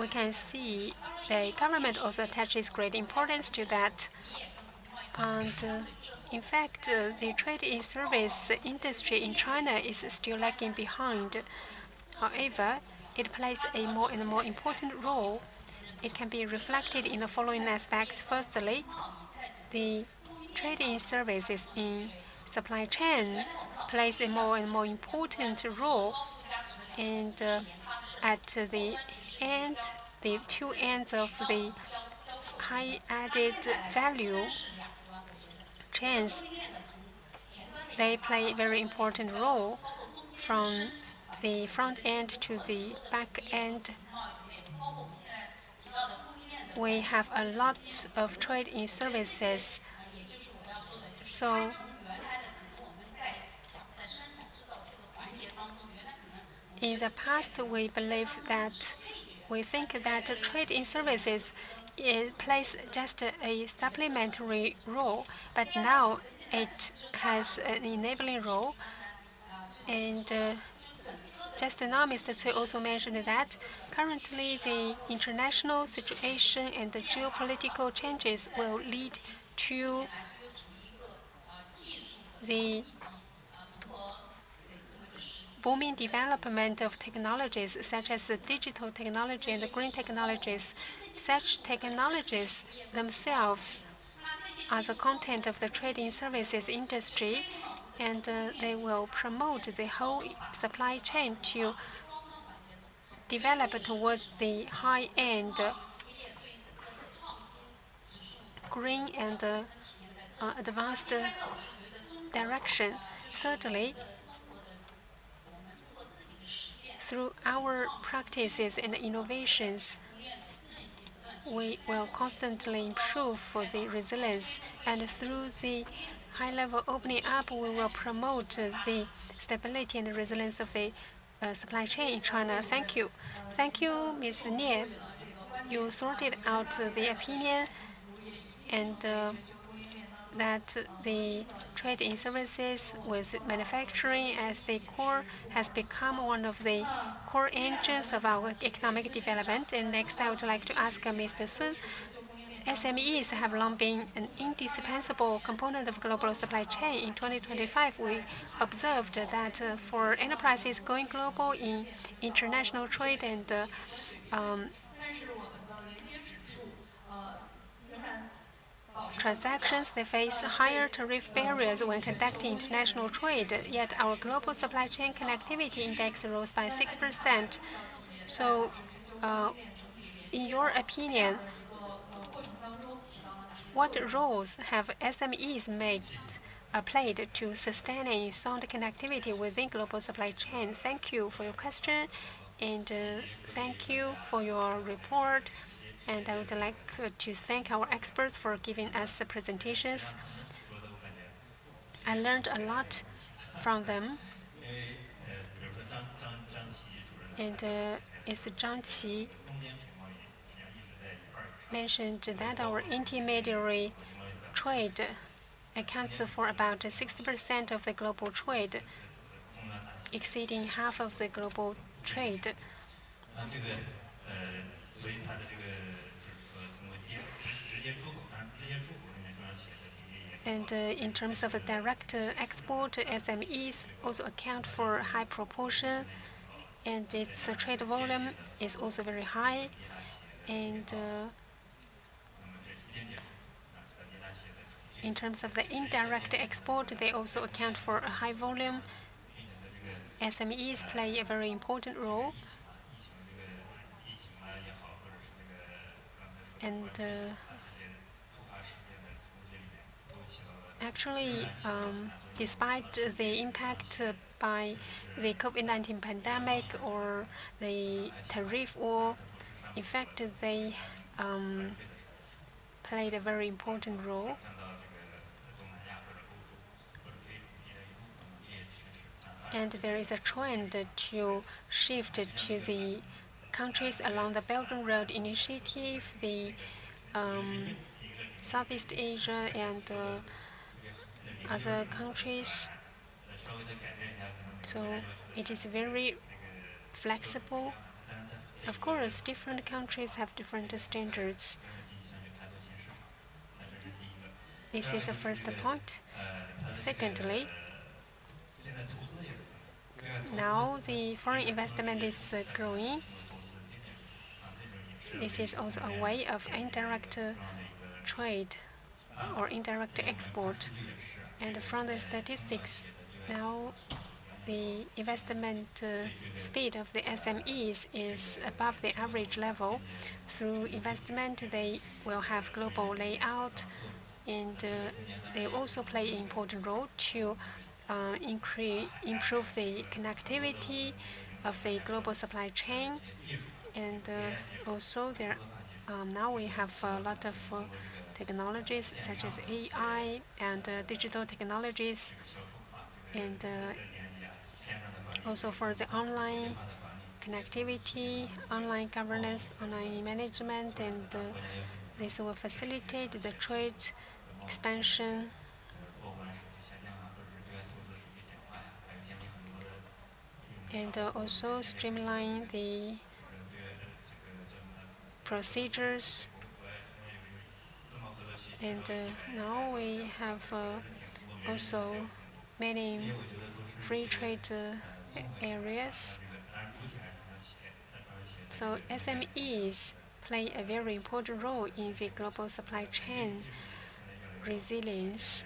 A: We can see the government also attaches great importance to that. And in fact, the trading service industry in China is still lagging behind. However, it plays a more and more important role. It can be reflected in the following aspects. Firstly, the trading services in supply chain plays a more and more important role. And at the end, the two ends of the high added value chains, they play a very important role from the front end to the back end. We have a lot of trade in services. So in the past, we think that trade in services plays just a supplementary role, but now it has an enabling role. And just now, Mr. Cui also mentioned that currently the international situation and the geopolitical changes will lead to the booming development of technologies such as the digital technology and the green technologies. Such technologies themselves are the content of the trading services industry, and they will promote the whole supply chain to develop towards the high-end green and advanced direction. Thirdly, through our practices and innovations, we will constantly improve for the resilience, and through the high-level opening up, we will promote the stability and the resilience of the supply chain in China. Thank you. Thank you, Ms. Nie. You sorted out the opinion and that the trade in services with manufacturing as the core has become one of the core engines of our economic development. And next, I would like to ask Mr. Sun. SMEs have long been an indispensable component of global supply chain. In 2025, we observed that for enterprises going global in international trade and transactions, they face higher tariff barriers when conducting international trade, yet our global supply chain connectivity index rose by 6%. So, in your opinion, what roles have SMEs played to sustain a sound connectivity within global supply chain? Thank you for your question, and thank you for your report. And I would like to thank our experts for giving us the presentations. I learned a lot from them. And it's Zhang Qi mentioned that our intermediary trade accounts for about 60% of the global trade, exceeding half of the global trade. And in terms of direct export, SMEs also account for a high proportion, and its trade volume is also very high. And in terms of the indirect export, they also account for a high volume. SMEs play a very important role. And actually, despite the impact by the COVID-19 pandemic or the tariff war, in fact, they played a very important role. And there is a trend to shift to the countries along the Belt and Road Initiative, the Southeast Asia, and other countries. So it is very flexible. Of course, different countries have different standards. This is the first point. Secondly, now the foreign investment is growing. This is also a way of indirect trade or indirect export. And from the statistics, now the investment speed of the SMEs is above the average level. Through investment, they will have global layout, and they also play an important role to improve the connectivity of the global supply chain. And also, now we have a lot of technologies such as AI and digital technologies, and also for the online connectivity, online governance, online management, and this will facilitate the trade expansion. And also streamline the procedures. And now we have also many free trade areas. So SMEs play a very important role in the global supply chain resilience.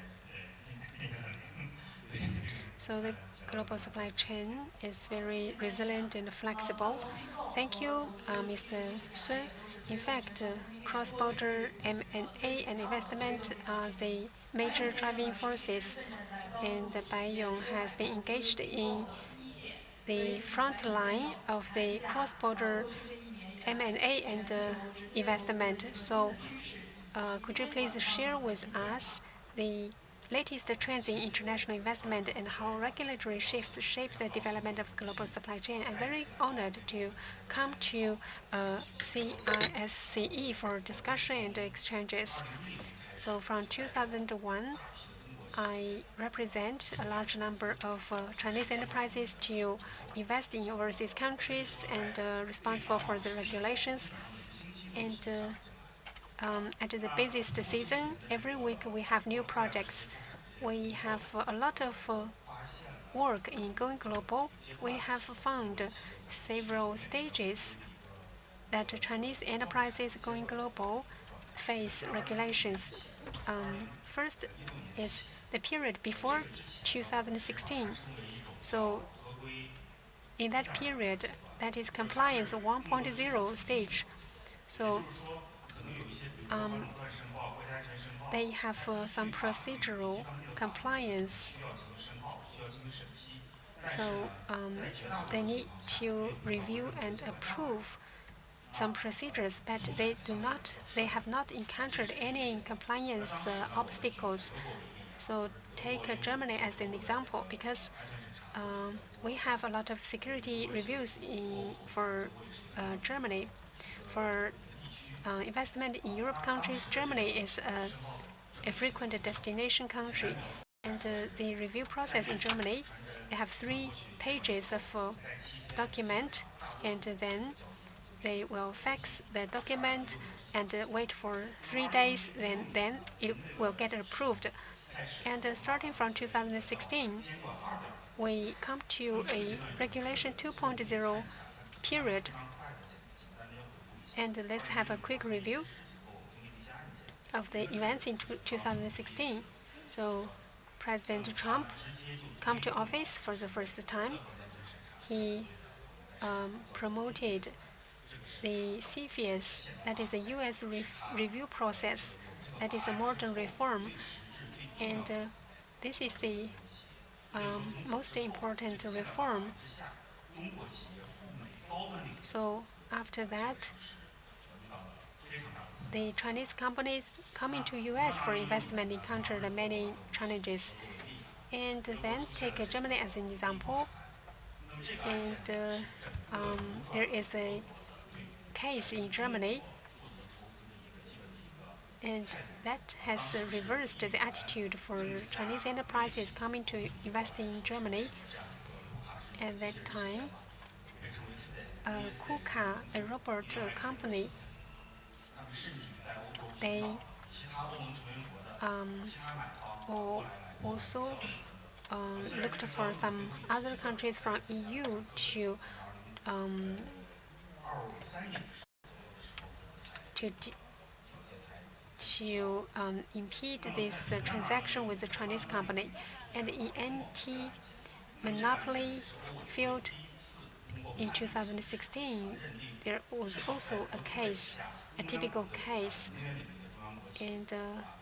A: So the global supply chain is very resilient and flexible. Thank you, Mr. Sun. In fact, cross-border M&A and investment are the major driving forces, and Beijing has been engaged in the front line of the cross-border M&A and investment. So could you please share with us the latest trends in international investment and how regulatory shifts shape the development of global supply chain? I'm very honored to come to CISCE for discussion and exchanges. So from 2001, I represent a large number of Chinese enterprises to invest in overseas countries and responsible for the regulations. And at the busiest season, every week we have new projects. We have a lot of work in going global. We have found several stages that Chinese enterprises going global face regulations. First is the period before 2016. So in that period, that is compliance 1.0 stage. So they have some procedural compliance. So they need to review and approve some procedures, but they have not encountered any compliance obstacles. So take Germany as an example, because we have a lot of security reviews for Germany. For investment in Europe countries, Germany is a frequent destination country. And the review process in Germany, they have 3 pages of document, and then they will fax the document and wait for 3 days, then it will get approved. And starting from 2016, we come to a Regulation 2.0 period. And let's have a quick review of the events in 2016. So President Trump come to office for the first time. He promoted the CFIUS, that is a U.S. review process, that is a modern reform. And this is the most important reform. So after that, the Chinese companies coming to U.S. for investment encountered many challenges. And then take Germany as an example. And there is a case in Germany, and that has reversed the attitude for Chinese enterprises coming to invest in Germany. At that time, KUKA, a robot company, they also looked for some other countries from EU to impede this transaction with the Chinese company. And in anti-monopoly field in 2016, there was also a case, a typical case, and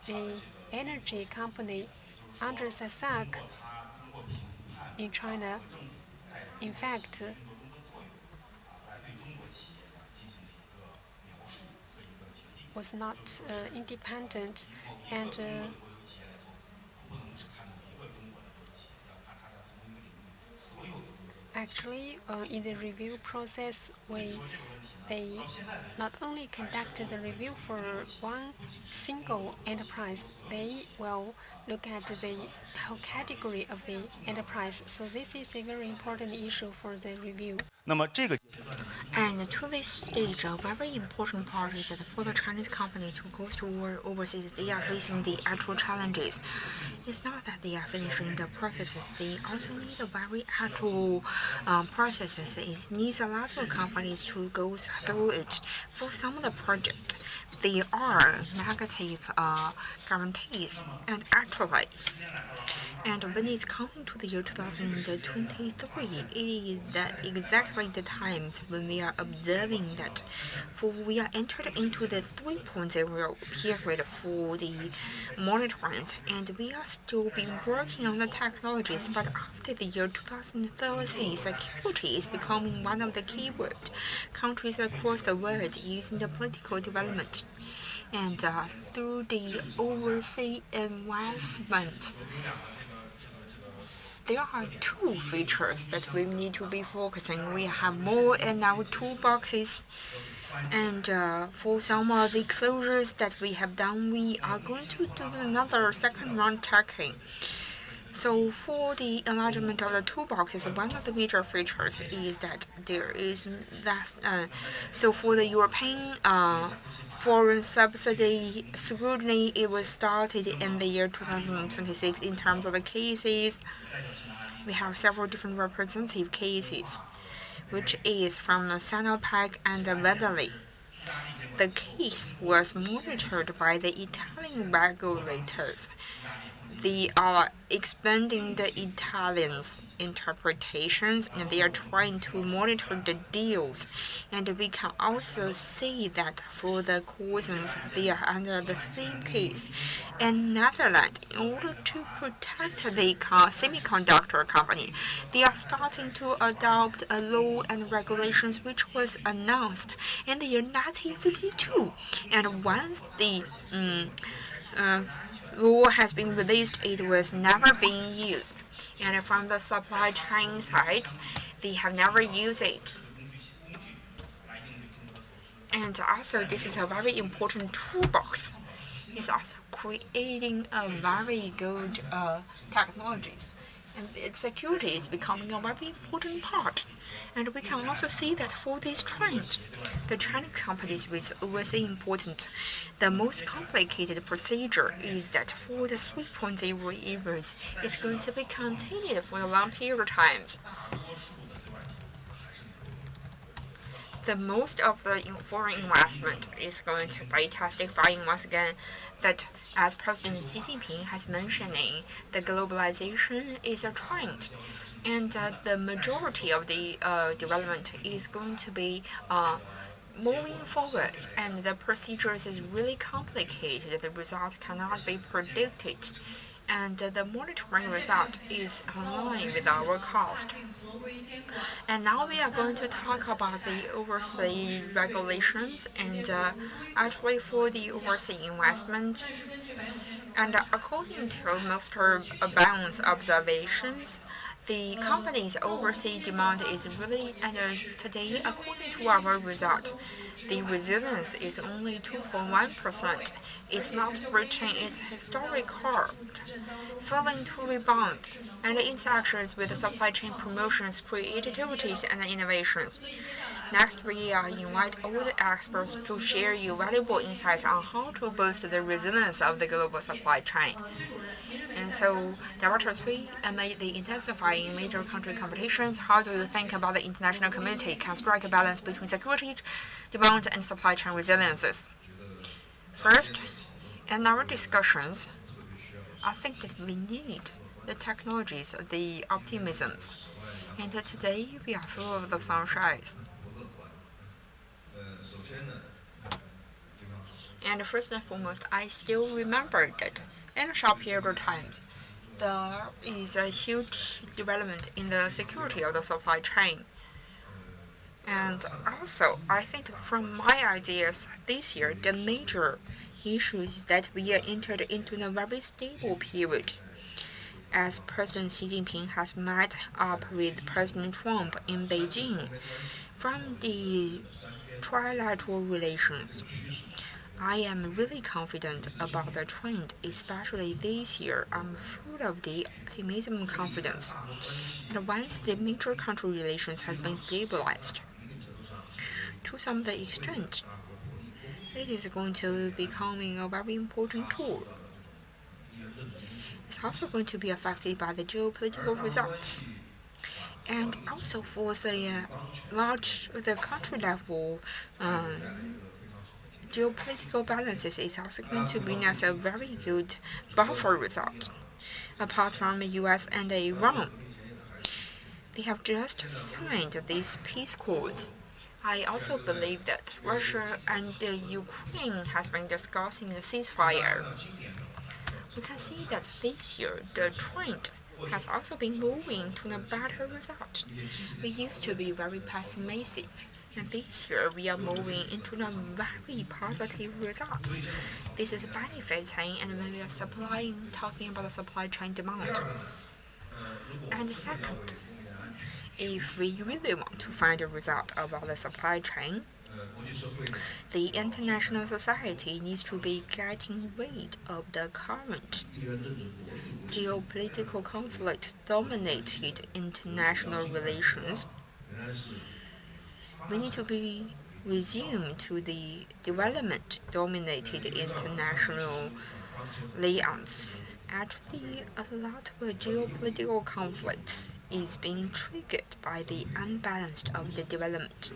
A: the energy company under CISCE in China, in fact, was not independent, and actually in the review process, they not only conduct the review for one single enterprise, they will look at the whole category of the enterprise. So this is a very important issue for the review.
F: And to this stage, a very important part is that for the Chinese company to go to war overseas, they are facing the actual challenges. It's not that they are finishing the processes, they also need a very actual processes. It needs a lot of companies to go through it. For some of the projects, there are negative guarantees, and actually. And when it's coming to the year 2023, it is exactly the times when we are observing that we are entered into the 3.0 period for the monitoring, and we are still been working on the technologies. But after the year 2030, security is becoming one of the key words. Countries across the world using the political development. And through the overseas investment, there are 2 features that we need to be focusing. We have more in our toolboxes, and for some of the closures that we have done, we are going to do another second round checking. So for the enlargement of the toolboxes, one of the major features is that there is that. So for the European foreign subsidy scrutiny, it was started in the year 2026 in terms of the cases. We have several different representative cases, which is from Sinopec and Vedali. The case was monitored by the Italian regulators. they are expanding the Italians' interpretations, and they are trying to monitor the deals. And we can also see that for the cousins, they are under the same case. In Netherlands, in order to protect the semiconductor company, they are starting to adopt a law and regulations which was announced in the year 1952. And once the law has been released, it was never being used. And from the supply chain side, they have never used it. And also, this is a very important toolbox. It's also creating a very good technologies. And security is becoming a very important part. And we can also see that for this trend, the Chinese companies was important. The most complicated procedure is that for the 3.0 eras, it's going to be continued for a long period of times. The most of the foreign investment is going to be testifying once again that, as President Xi Jinping has mentioning, the globalization is a trend, and the majority of the development is going to be moving forward, and the procedures is really complicated. The result cannot be predicted, and the monitoring result is aligned with our cost. And now we are going to talk about the overseas regulations and actually for the overseas investment. And according to Mr. Brown's observations, the company's overseas demand is really, and today, according to our result, the resilience is only 2.1%. It's not reaching its historic record, failing to rebound, and interactions with the supply chain promotions, creativities, and innovations. Next, we invite all the experts to share you valuable insights on how to boost the resilience of the global supply chain. And so, Director 3, amid the intensifying major country competitions, how do you think about the international community can strike a balance between security, demand, and supply chain resiliences? First, in our discussions, I think that we need the technologies, the optimisms. And today, we are full of the sunshines. And first and foremost, I still remember that in a short period of time, there is a huge development in the security of the supply chain. And also, I think that from my ideas this year, the major issue is that we are entered into a very stable period. As President Xi Jinping has met up with President Trump in Beijing, from the trilateral relations, I am really confident about the trend, especially this year. I'm full of the optimism and confidence. And once the major country relations has been stabilized, to some extent, it is going to be becoming a very important tool. It's also going to be affected by the geopolitical results. And also for the country level geopolitical balances is also going to bring us a very good buffer result. Apart from the US and Iran, they have just signed this peace accord. I also believe that Russia and Ukraine has been discussing a ceasefire. We can see that this year the trend has also been moving to a better result. We used to be very pessimistic, and this year we are moving into a very positive result. This is benefiting, and when we are talking about the supply chain demand. And second, if we really want to find a result about the supply chain, the international society needs to be getting rid of the current geopolitical conflict dominated international relations. We need to be resumed to the development dominated international layouts. Actually, a lot of geopolitical conflicts is being triggered by the unbalance of the development.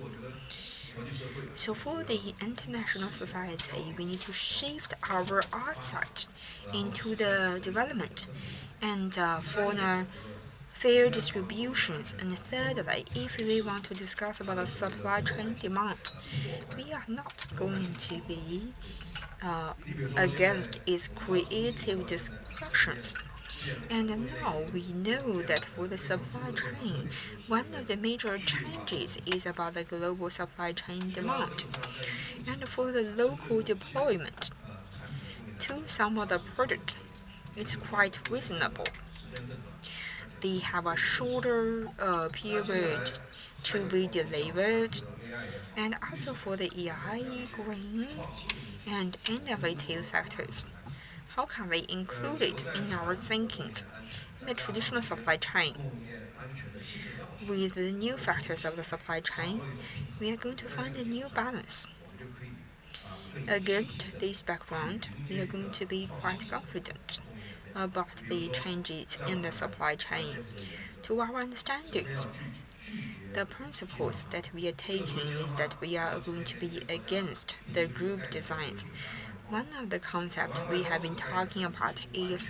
F: So for the international society, we need to shift our eyesight into the development and for the fair distributions. And thirdly, if we want to discuss about the supply chain demand, we are not going to be against its creative discussions. And now we know that for the supply chain, one of the major changes is about the global supply chain demand. And for the local deployment to some of the projects, it's quite reasonable. They have a shorter period to be delivered, and also for the EI, green, and innovative factors. How can we include it in our thinkings in the traditional supply chain? With the new factors of the supply chain, we are going to find a new balance. Against this background, we are going to be quite confident about the changes in the supply chain. To our understandings, the principles that we are taking is that we are going to be against the group designs. One of the concepts we have been talking about is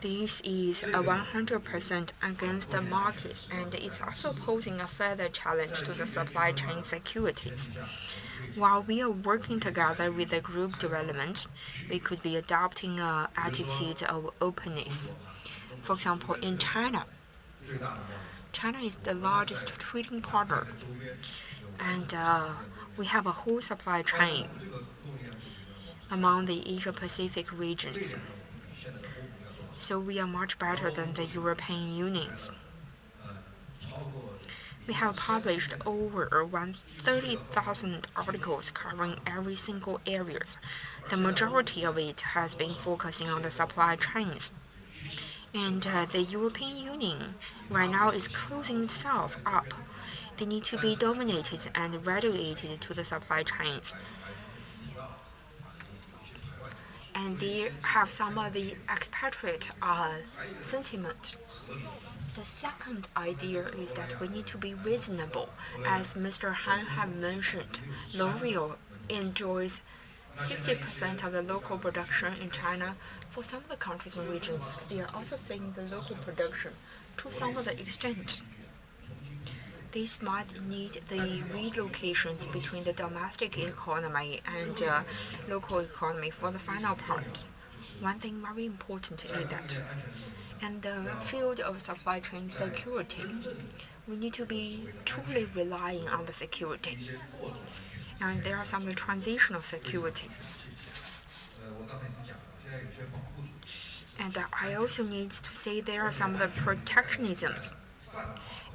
F: this is a 100% against the market, and it's also posing a further challenge to the supply chain securities. While we are working together with the group development, we could be adopting an attitude of openness. For example, in China is the largest trading partner, and we have a whole supply chain among the Asia-Pacific regions. So we are much better than the European Unions. We have published over 30,000 articles covering every single areas. The majority of it has been focusing on the supply chains. And the European Union right now is closing itself up. They need to be dominated and regulated to the supply chains. And they have some of the expatriate sentiment. The second idea is that we need to be reasonable. As Mr. Han have mentioned, L'Oreal enjoys 60% of the local production in China. For some of the countries and regions, they are also seeing the local production to some of the extent. This might need the relocations between the domestic economy and local economy for the final part. One thing very important is that in the field of supply chain security, we need to be truly relying on the security. And there are some transitional security. And I also need to say there are some of the protectionisms.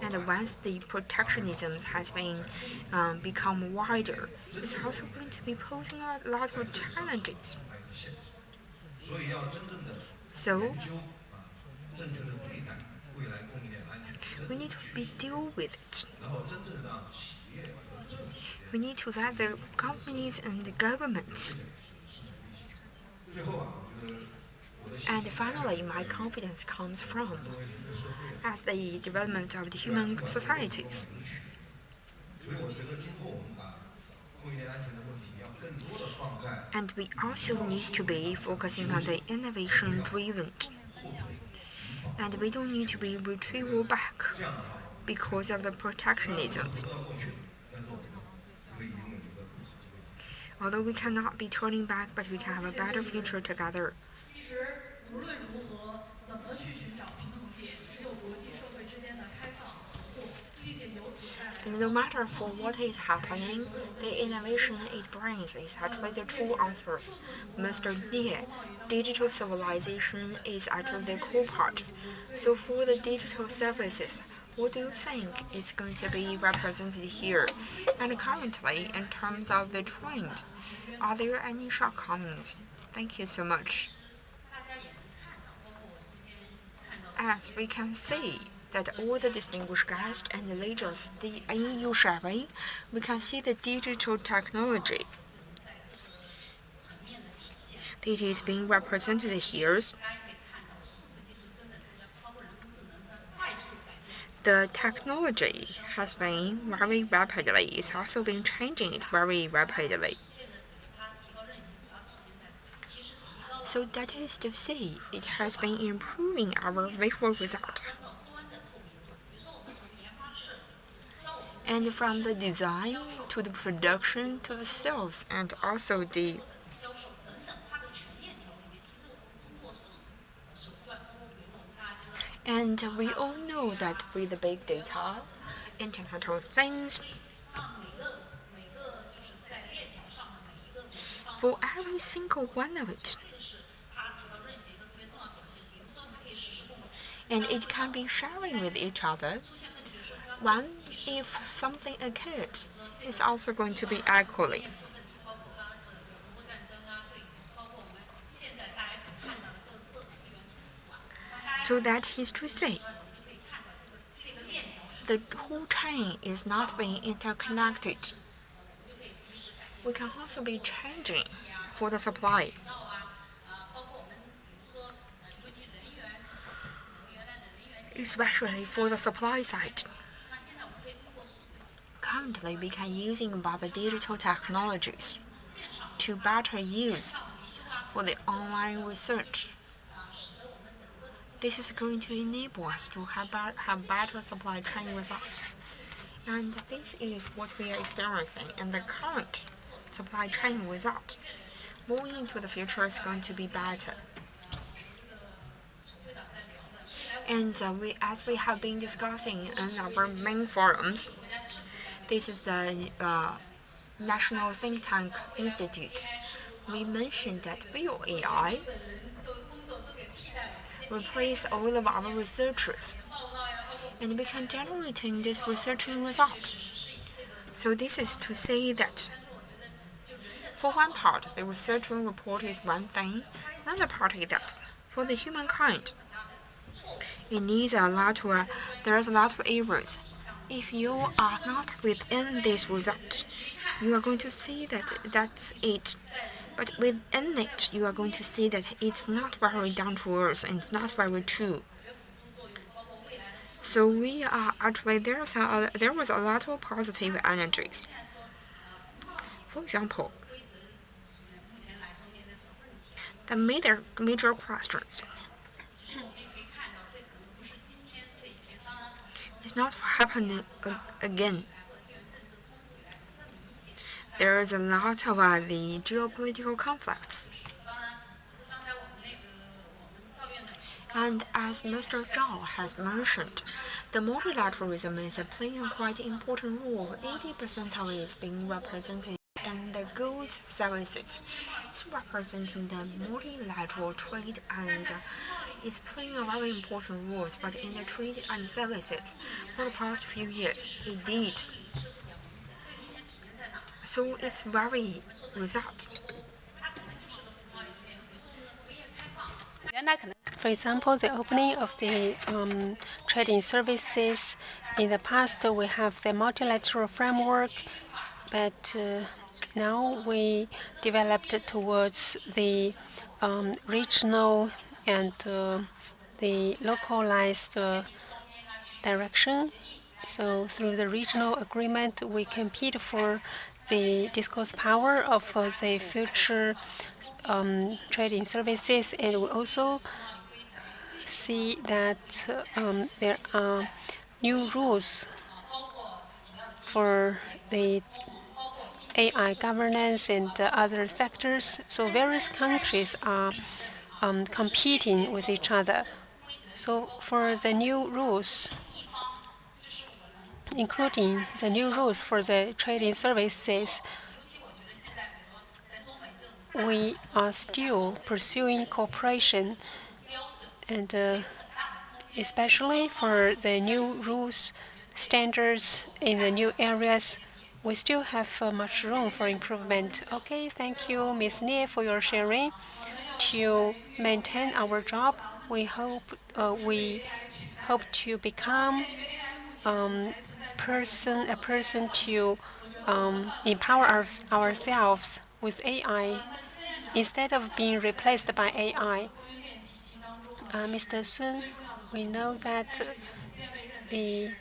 F: And once the protectionism has been become wider, it's also going to be posing a lot of challenges. So we need to deal with it. We need to let the companies and the governments. And finally, my confidence comes from as the development of the human societies. And we also need to be focusing on the innovation-driven. And we don't need to be retrieval back because of the protectionisms. Although we cannot be turning back, but we can have a better future together. And no matter for what is happening, the innovation it brings is actually the true answers. Mr. Nie, digital civilization is actually the core part. So for the digital services, what do you think is going to be represented here? And currently, in terms of the trend, are there any shortcomings? Thank you so much. As we can see, that all the distinguished guests and the leaders, the EU sharing, we can see the digital technology. It is being represented here. the technology has been very rapidly. It's also been changing it very rapidly. So that is to say, it has been improving our visual result. And from the design to the production to the sales and also the And we all know that with the big data, Internet of Things, for every single one of it, and it can be sharing with each other. One, if something occurred, it's also going to be equally. So that is to say, the whole chain is not being interconnected. We can also be changing for the supply. Especially for the supply side. Currently, we can using about the digital technologies to better use for the online research. This is going to enable us to have better supply chain results. And this is what we are experiencing in the current supply chain result. Moving into the future is going to be better. And as we have been discussing in our main forums, this is the National Think Tank Institute. We mentioned that will AI replace all of our researchers, and we can generate this researching result. So this is to say that for one part, the researching report is one thing, another part is that for the humankind, it needs there's a lot of errors. If you are not within this result, you are going to see that that's it. But within it, you are going to see that it's not very down to earth and it's not very true. So we are actually there was a lot of positive energies. For example, the major questions. It's not happening again. There is a lot of the geopolitical conflicts. And as Mr. Zhao has mentioned, the multilateralism is playing a quite important role. 80% of it is being represented in the goods services. It's representing the multilateral trade and it's playing a very important role, but in the trade and services for the past few years, it did. So it's very result.
A: For example, the opening of the trading services. In the past, we have the multilateral framework, but now we developed towards the regional and the localized direction. So through the regional agreement, we compete for the discourse power of the future trading services, and we also see that there are new rules for the AI governance and other sectors. So various countries are competing with each other. So for the new rules, including the new rules for the trading services, we are still pursuing cooperation, and especially for the new rules, standards in the new areas, we still have much room for improvement. Okay, thank you, Ms. Nie, for your sharing. To maintain our job, we hope to become a person to empower ourselves with AI instead of being replaced by AI. Mr. Sun, we know that the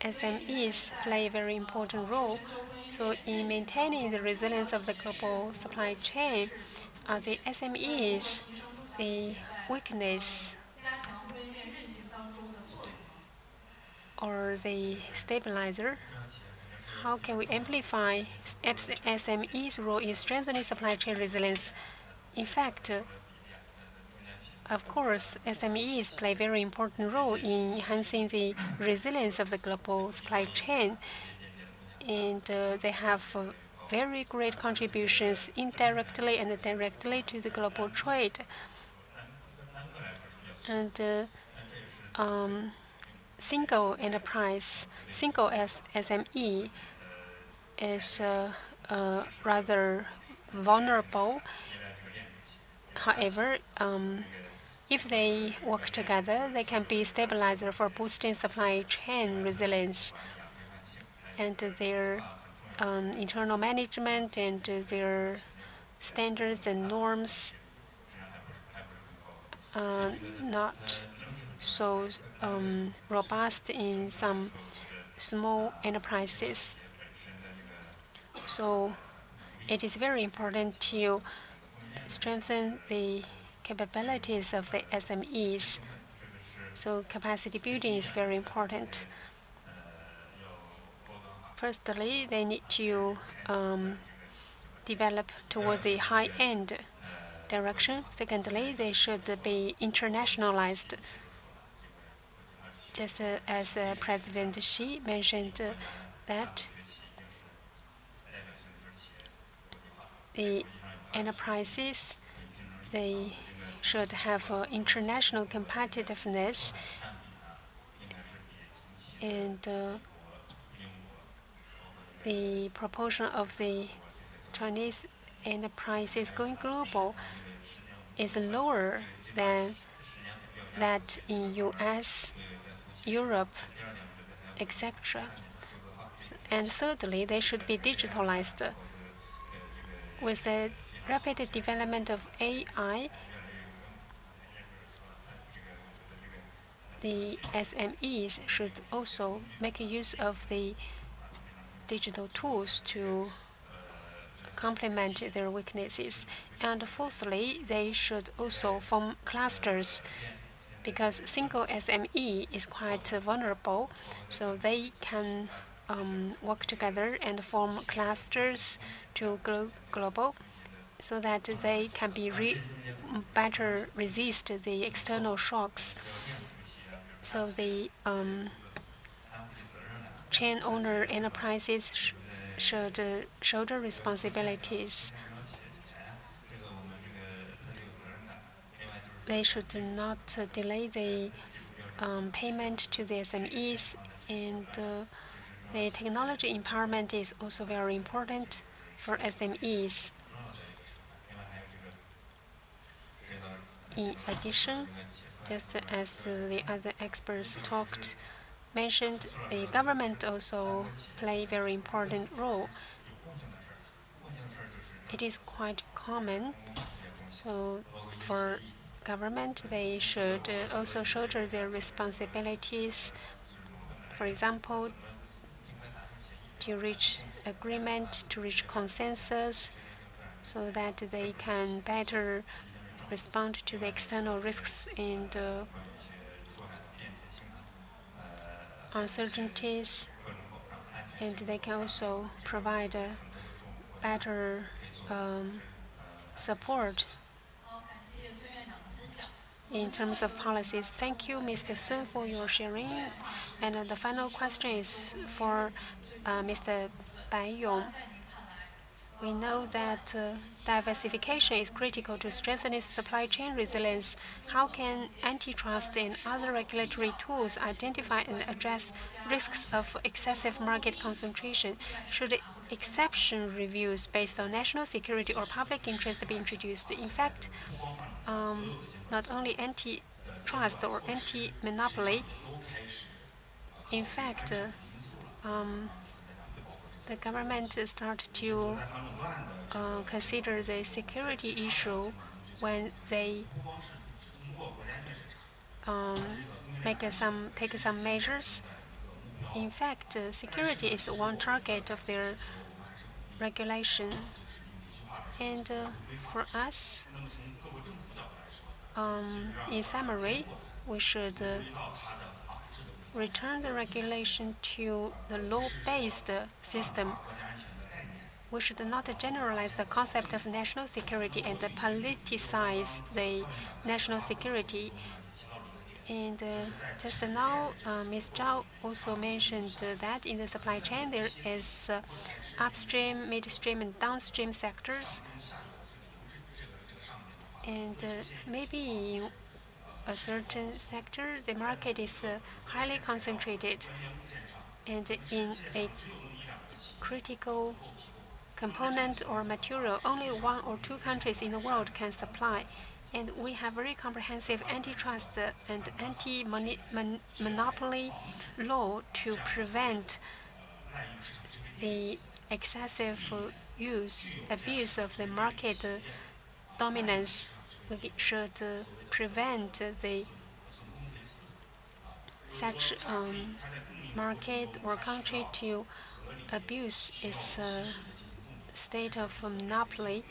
A: SMEs play a very important role. So in maintaining the resilience of the global supply chain, the SMEs, the weakness or the stabilizer, how can we amplify SMEs' role in strengthening supply chain resilience? In fact, of course, SMEs play a very important role in enhancing the resilience of the global supply chain, and they have very great contributions indirectly and directly to the global trade. And single enterprise, single SME is rather vulnerable. However, if they work together, they can be stabilizer for boosting supply chain resilience, and their internal management and their standards and norms not so robust in some small enterprises. So it is very important to strengthen the capabilities of the SMEs. So capacity building is very important. Firstly, they need to develop towards the high-end direction. Secondly, they should be internationalized. Just as President Xi mentioned that the enterprises, they should have international competitiveness, and the proportion of the Chinese enterprises going global is lower than that in US, Europe, etc. And thirdly, they should be digitalized. With the rapid development of AI, the SMEs should also make use of the digital tools to complement their weaknesses. And fourthly, they should also form clusters, because single SME is quite vulnerable, so they can work together and form clusters to go global, so that they can be better resist the external shocks. So the chain owner enterprises should shoulder responsibilities. They should not delay the payment to the SMEs, and the technology empowerment is also very important for SMEs. In addition, just as the other experts mentioned, the government also play a very important role. It is quite common. So for government, they should also shoulder their responsibilities. For example, to reach agreement, to reach consensus, so that they can better respond to the external risks and uncertainties, and they can also provide better support in terms of policies. Thank you, Mr. Sun, for your sharing. And the final question is for Mr. Bai Yong. We know that diversification is critical to strengthening supply chain resilience. How can antitrust and other regulatory tools identify and address risks of excessive market concentration? Should exception reviews based on national security or public interest be introduced? In fact, not only antitrust or anti-monopoly, in fact, the government start to consider the security issue when they take some measures. In fact, security is one target of their regulation. And for us, in summary, we should return the regulation to the law-based system. We should not generalize the concept of national security and politicize the national security. And just now, Ms. Zhao also mentioned that in the supply chain there is upstream, midstream, and downstream sectors. And maybe in a certain sector, the market is highly concentrated. And in a critical component or material, only 1 or 2 countries in the world can supply. And we have very comprehensive antitrust and anti-monopoly law to prevent the excessive abuse of the market dominance. We should prevent such market or country to abuse its state of monopoly.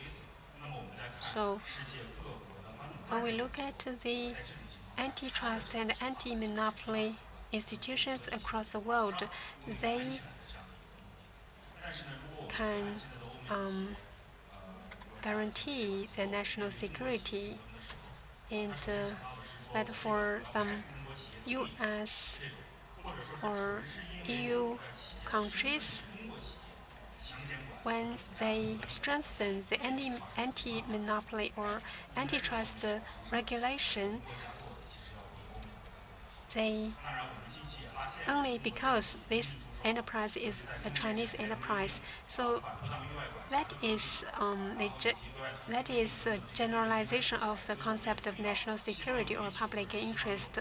A: So when we look at the antitrust and anti-monopoly institutions across the world, they can guarantee the national security. And but for some US or EU countries, when they strengthen the anti-monopoly or antitrust regulation, they only because this enterprise is a Chinese enterprise. So that is a generalization of the concept of national security or public interest.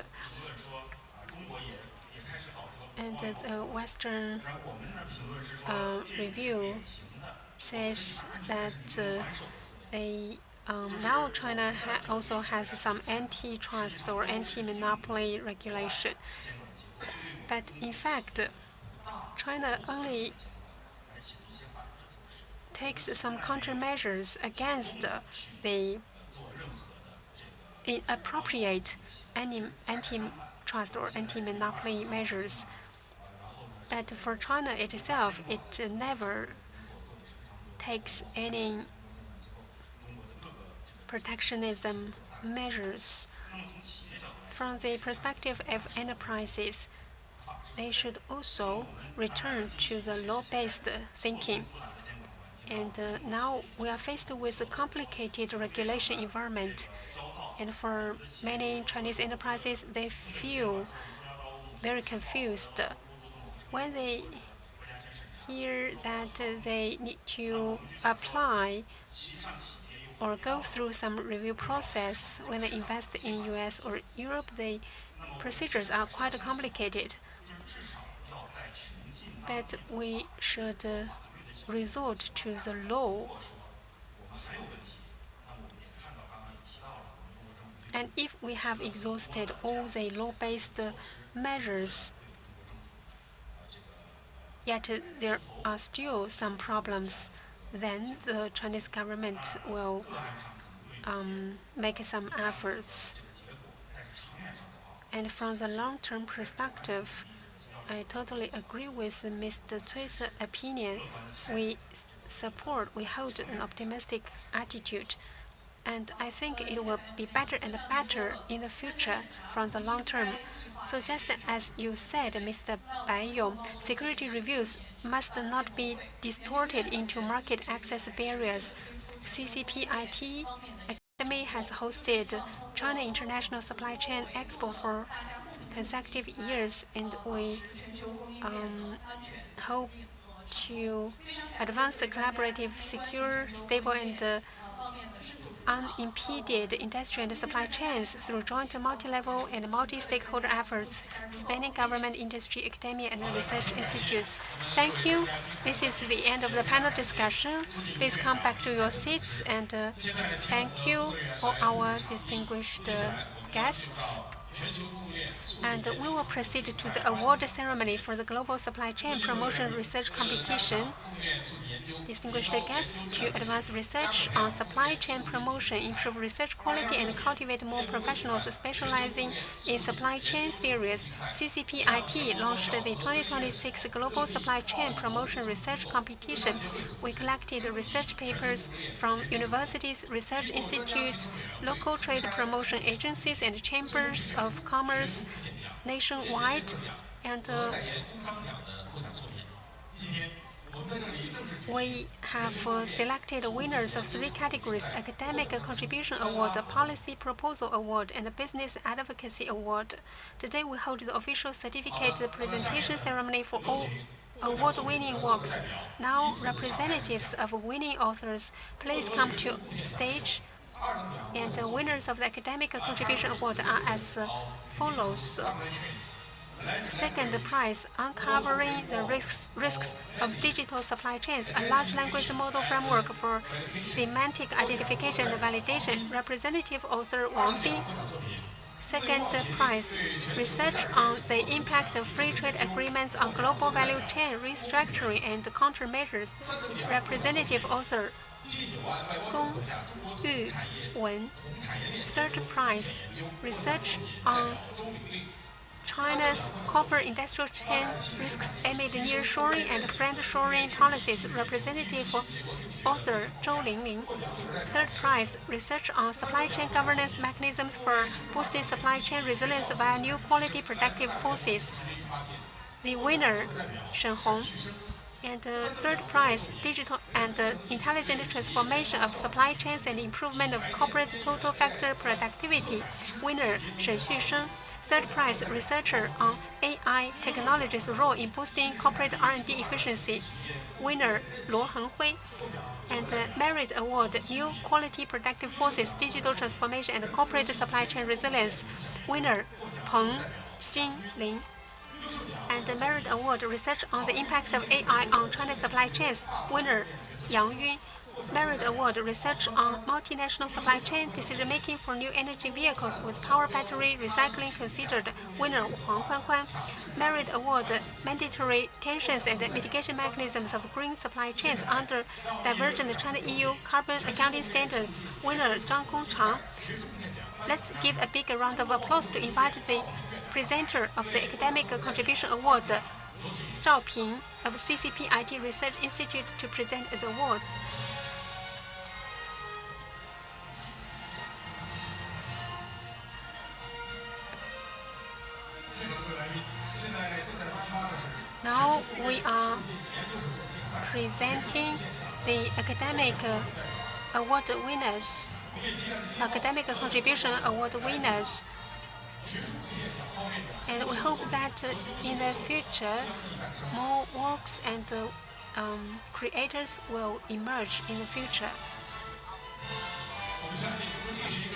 A: And the Western review says that now China also has some antitrust or anti-monopoly regulation. But in fact, China only takes some countermeasures against the inappropriate antitrust or anti-monopoly measures. But for China itself, it never takes any protectionism measures. From the perspective of enterprises, they should also return to the law-based thinking. And now we are faced with a complicated regulation environment. And for many Chinese enterprises, they feel very confused when they hear that they need to apply or go through some review process. When they invest in US or Europe, the procedures are quite complicated. But we should resort to the law. And if we have exhausted all the law-based measures, yet there are still some problems, then the Chinese government will make some efforts. And from the long-term perspective, I totally agree with Mr. Cui's opinion. We hold an optimistic attitude. And I think it will be better and better in the future from the long term. So just as you said, Mr. Bai Yong, security reviews must not be distorted into market access barriers. CCPIT Academy has hosted China International Supply Chain Expo for consecutive years, and we hope to advance the collaborative, secure, stable, and unimpeded industry and supply chains through joint multi-level and multi-stakeholder efforts spanning government, industry, academia, and research institutes. Thank you. This is the end of the panel discussion. Please come back to your seats, and thank you all our distinguished guests. And we will proceed to the award ceremony for the Global Supply Chain Promotion Research Competition. Distinguished guests, to advance research on supply chain promotion, improve research quality, and cultivate more professionals specializing in supply chain theories, CCPIT launched the 2026 Global Supply Chain Promotion Research Competition. We collected research papers from universities, research institutes, local trade promotion agencies, and chambers of commerce nationwide, and we have selected winners of 3 categories: Academic Contribution Award, Policy Proposal Award, and Business Advocacy Award. Today we hold the official certificate presentation ceremony for all award-winning works. Now, representatives of winning authors, please come to stage. And the winners of the Academic Contribution Award are as follows. Second prize, Uncovering the Risks of Digital Supply Chains, a large language model framework for semantic identification and validation. Representative author Wang Bing. Second prize, Research on the Impact of Free Trade Agreements on Global Value Chain Restructuring and Countermeasures. Representative author Gong Yuwen. Third prize, Research on China's copper industrial chain risks amid nearshoring and friendshoring policies. Representative author Zhou Lingling. Third prize, Research on Supply Chain Governance Mechanisms for Boosting Supply Chain Resilience via New Quality Productive Forces. The winner, Shen Hong. And third prize, Digital and Intelligent Transformation of Supply Chains and Improvement of Corporate Total Factor Productivity. Winner, Shen Xusheng. Third prize, Researcher on AI Technology's Role in Boosting Corporate R&D Efficiency. Winner, Luo Henghui. And Merit Award, New Quality Productive Forces, Digital Transformation and Corporate Supply Chain Resilience. Winner, Peng Xinling. And the Merit Award, Research on the Impacts of AI on China's Supply Chains. Winner, Yang Yun. Merit Award, Research on Multinational Supply Chain Decision-Making for New Energy Vehicles with Power Battery Recycling Considered. Winner, Huang Kuan. Merit Award, Mandatory Tensions and Mitigation Mechanisms of Green Supply Chains under Divergent China-EU Carbon Accounting Standards. Winner, Zhang Gongchang. Let's give a big round of applause to invite the presenter of the Academic Contribution Award, Zhao Ping of CCPIT Research Institute, to present the awards. Now we are presenting the academic award winners, academic contribution award winners. And we hope that in the future, more works and creators will emerge in the future.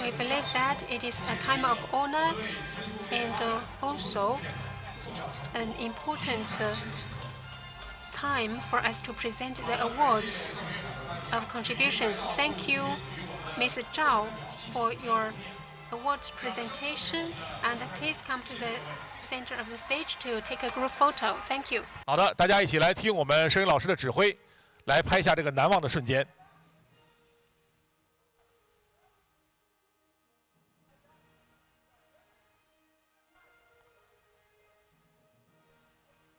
A: We believe that it is a time of honor and also an important time for us to present the awards of contributions. Thank you, Ms. Zhao, for your award presentation, and please come to the center of the stage to take a group photo. Thank you.
E: 好的，大家一起来听我们摄影老师的指挥，来拍下这个难忘的瞬间。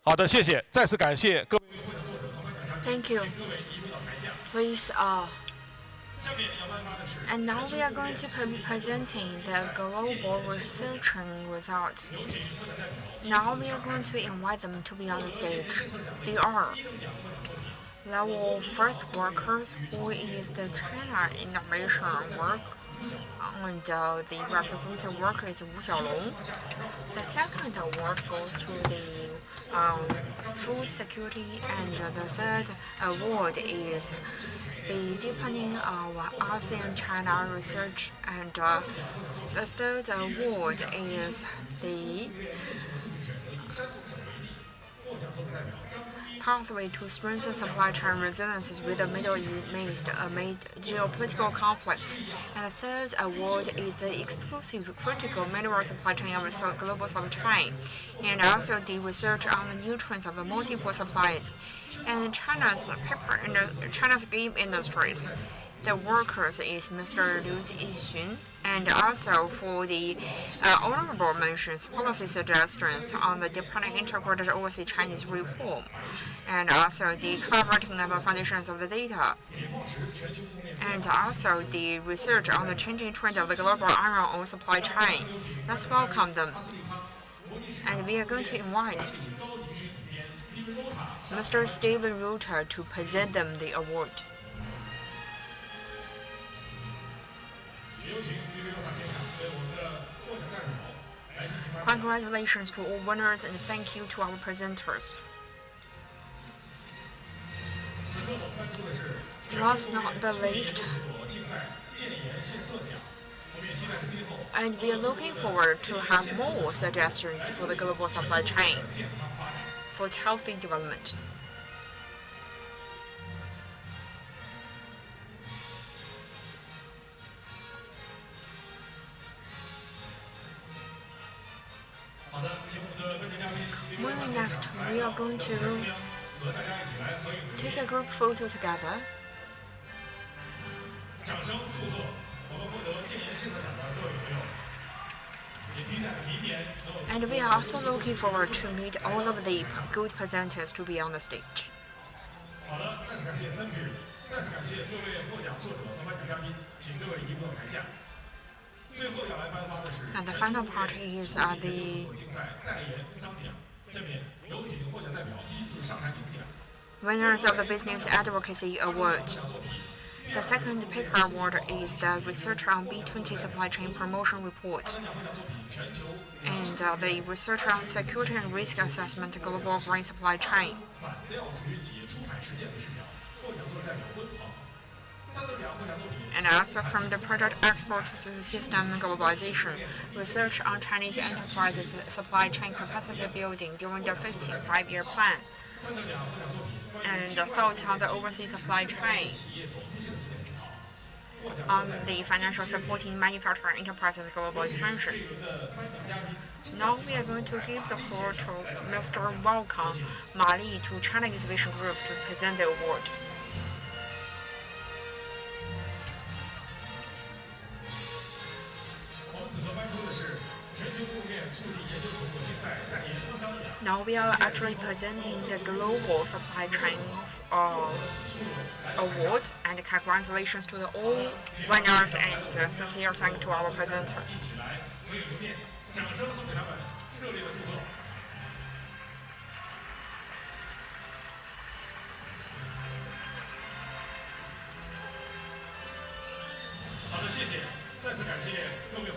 E: 好的，谢谢，再次感谢各位。
F: Thank you. Please, and now we are going to be presenting the global research result. Now we are going to invite them to be on the stage. They are our first workers, who is the China Innovation Work, and the representative worker is Wu Xiaolong. The second award goes to the food security, and the third award is the deepening of ASEAN-China research, and the third award is the pathway to strengthen supply chain resilience with the Middle East amid geopolitical conflicts. And the third award is the exclusive critical mineral supply chain of the global supply chain, and also the research on the nutrients of the multiple supplies. And China's paper and China's game industries. The workers is Mr. Liu Yixun, and also for the honorable mentions policy suggestions on the Department integrated overseas Chinese reform, and also the collaborating of the foundations of the data, and also the research on the changing trend of the global iron ore supply chain. Let's welcome them. And we are going to invite Mr. Steven Rota to present them the award. Congratulations to all winners and thank you to our presenters. Last not the least, and we are looking forward to have more suggestions for the global supply chain for its healthy development. Well, next, we are going to take a group photo together. And we are also looking forward to meet all of the good presenters to be on the stage. And the final part is the winners of the Business Advocacy Award. The second paper award is the Research on B20 Supply Chain Promotion Report, and the Research on Security and Risk Assessment Global Grain Supply Chain. And also from the project Expo to System Globalization, research on Chinese enterprises' supply chain capacity building during the 15th five-year plan, and thoughts on the overseas supply chain, on the financial supporting manufacturing enterprises' global expansion. Now we are going to give the floor to Mr. Welcome Ma Li to China Exhibition Group to present the award. Now we are actually presenting the Global Supply Chain Award, and congratulations to all winners and sincere thanks to our presenters.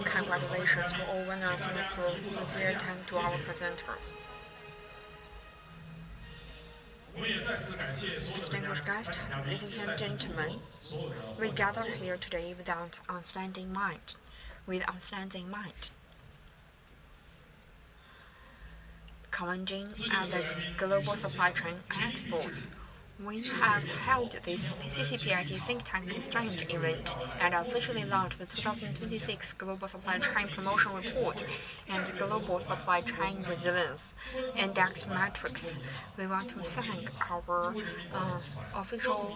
F: Congratulations to all winners and sincere thanks to our presenters. Distinguished guests, ladies and gentlemen, we gather here today with outstanding mind. Converging at the Global Supply Chain Expo, we have held this CCPIT Think Tank Exchange event and officially launched the 2026 Global Supply Chain Promotion Report and Global Supply Chain Resilience Index Matrix. We want to thank our official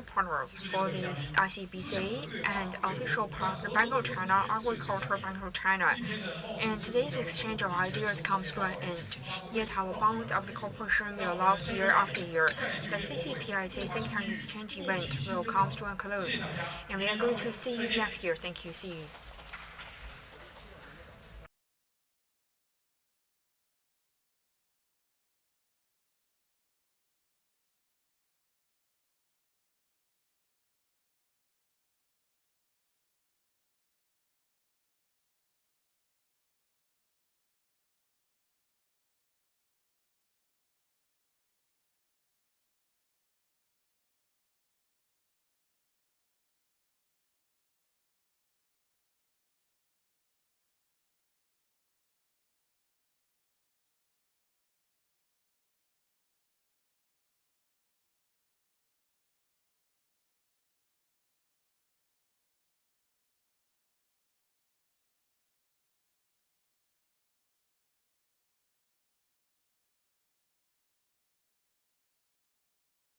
F: partners for the ICBC and official partner Bank of China, Agricultural Bank of China. And today's exchange of ideas comes to an end. Yet our bond of the cooperation will last year after year. The CCPIT Think Tank Exchange event will come to a close, and we are going to see you next year. Thank you. See you.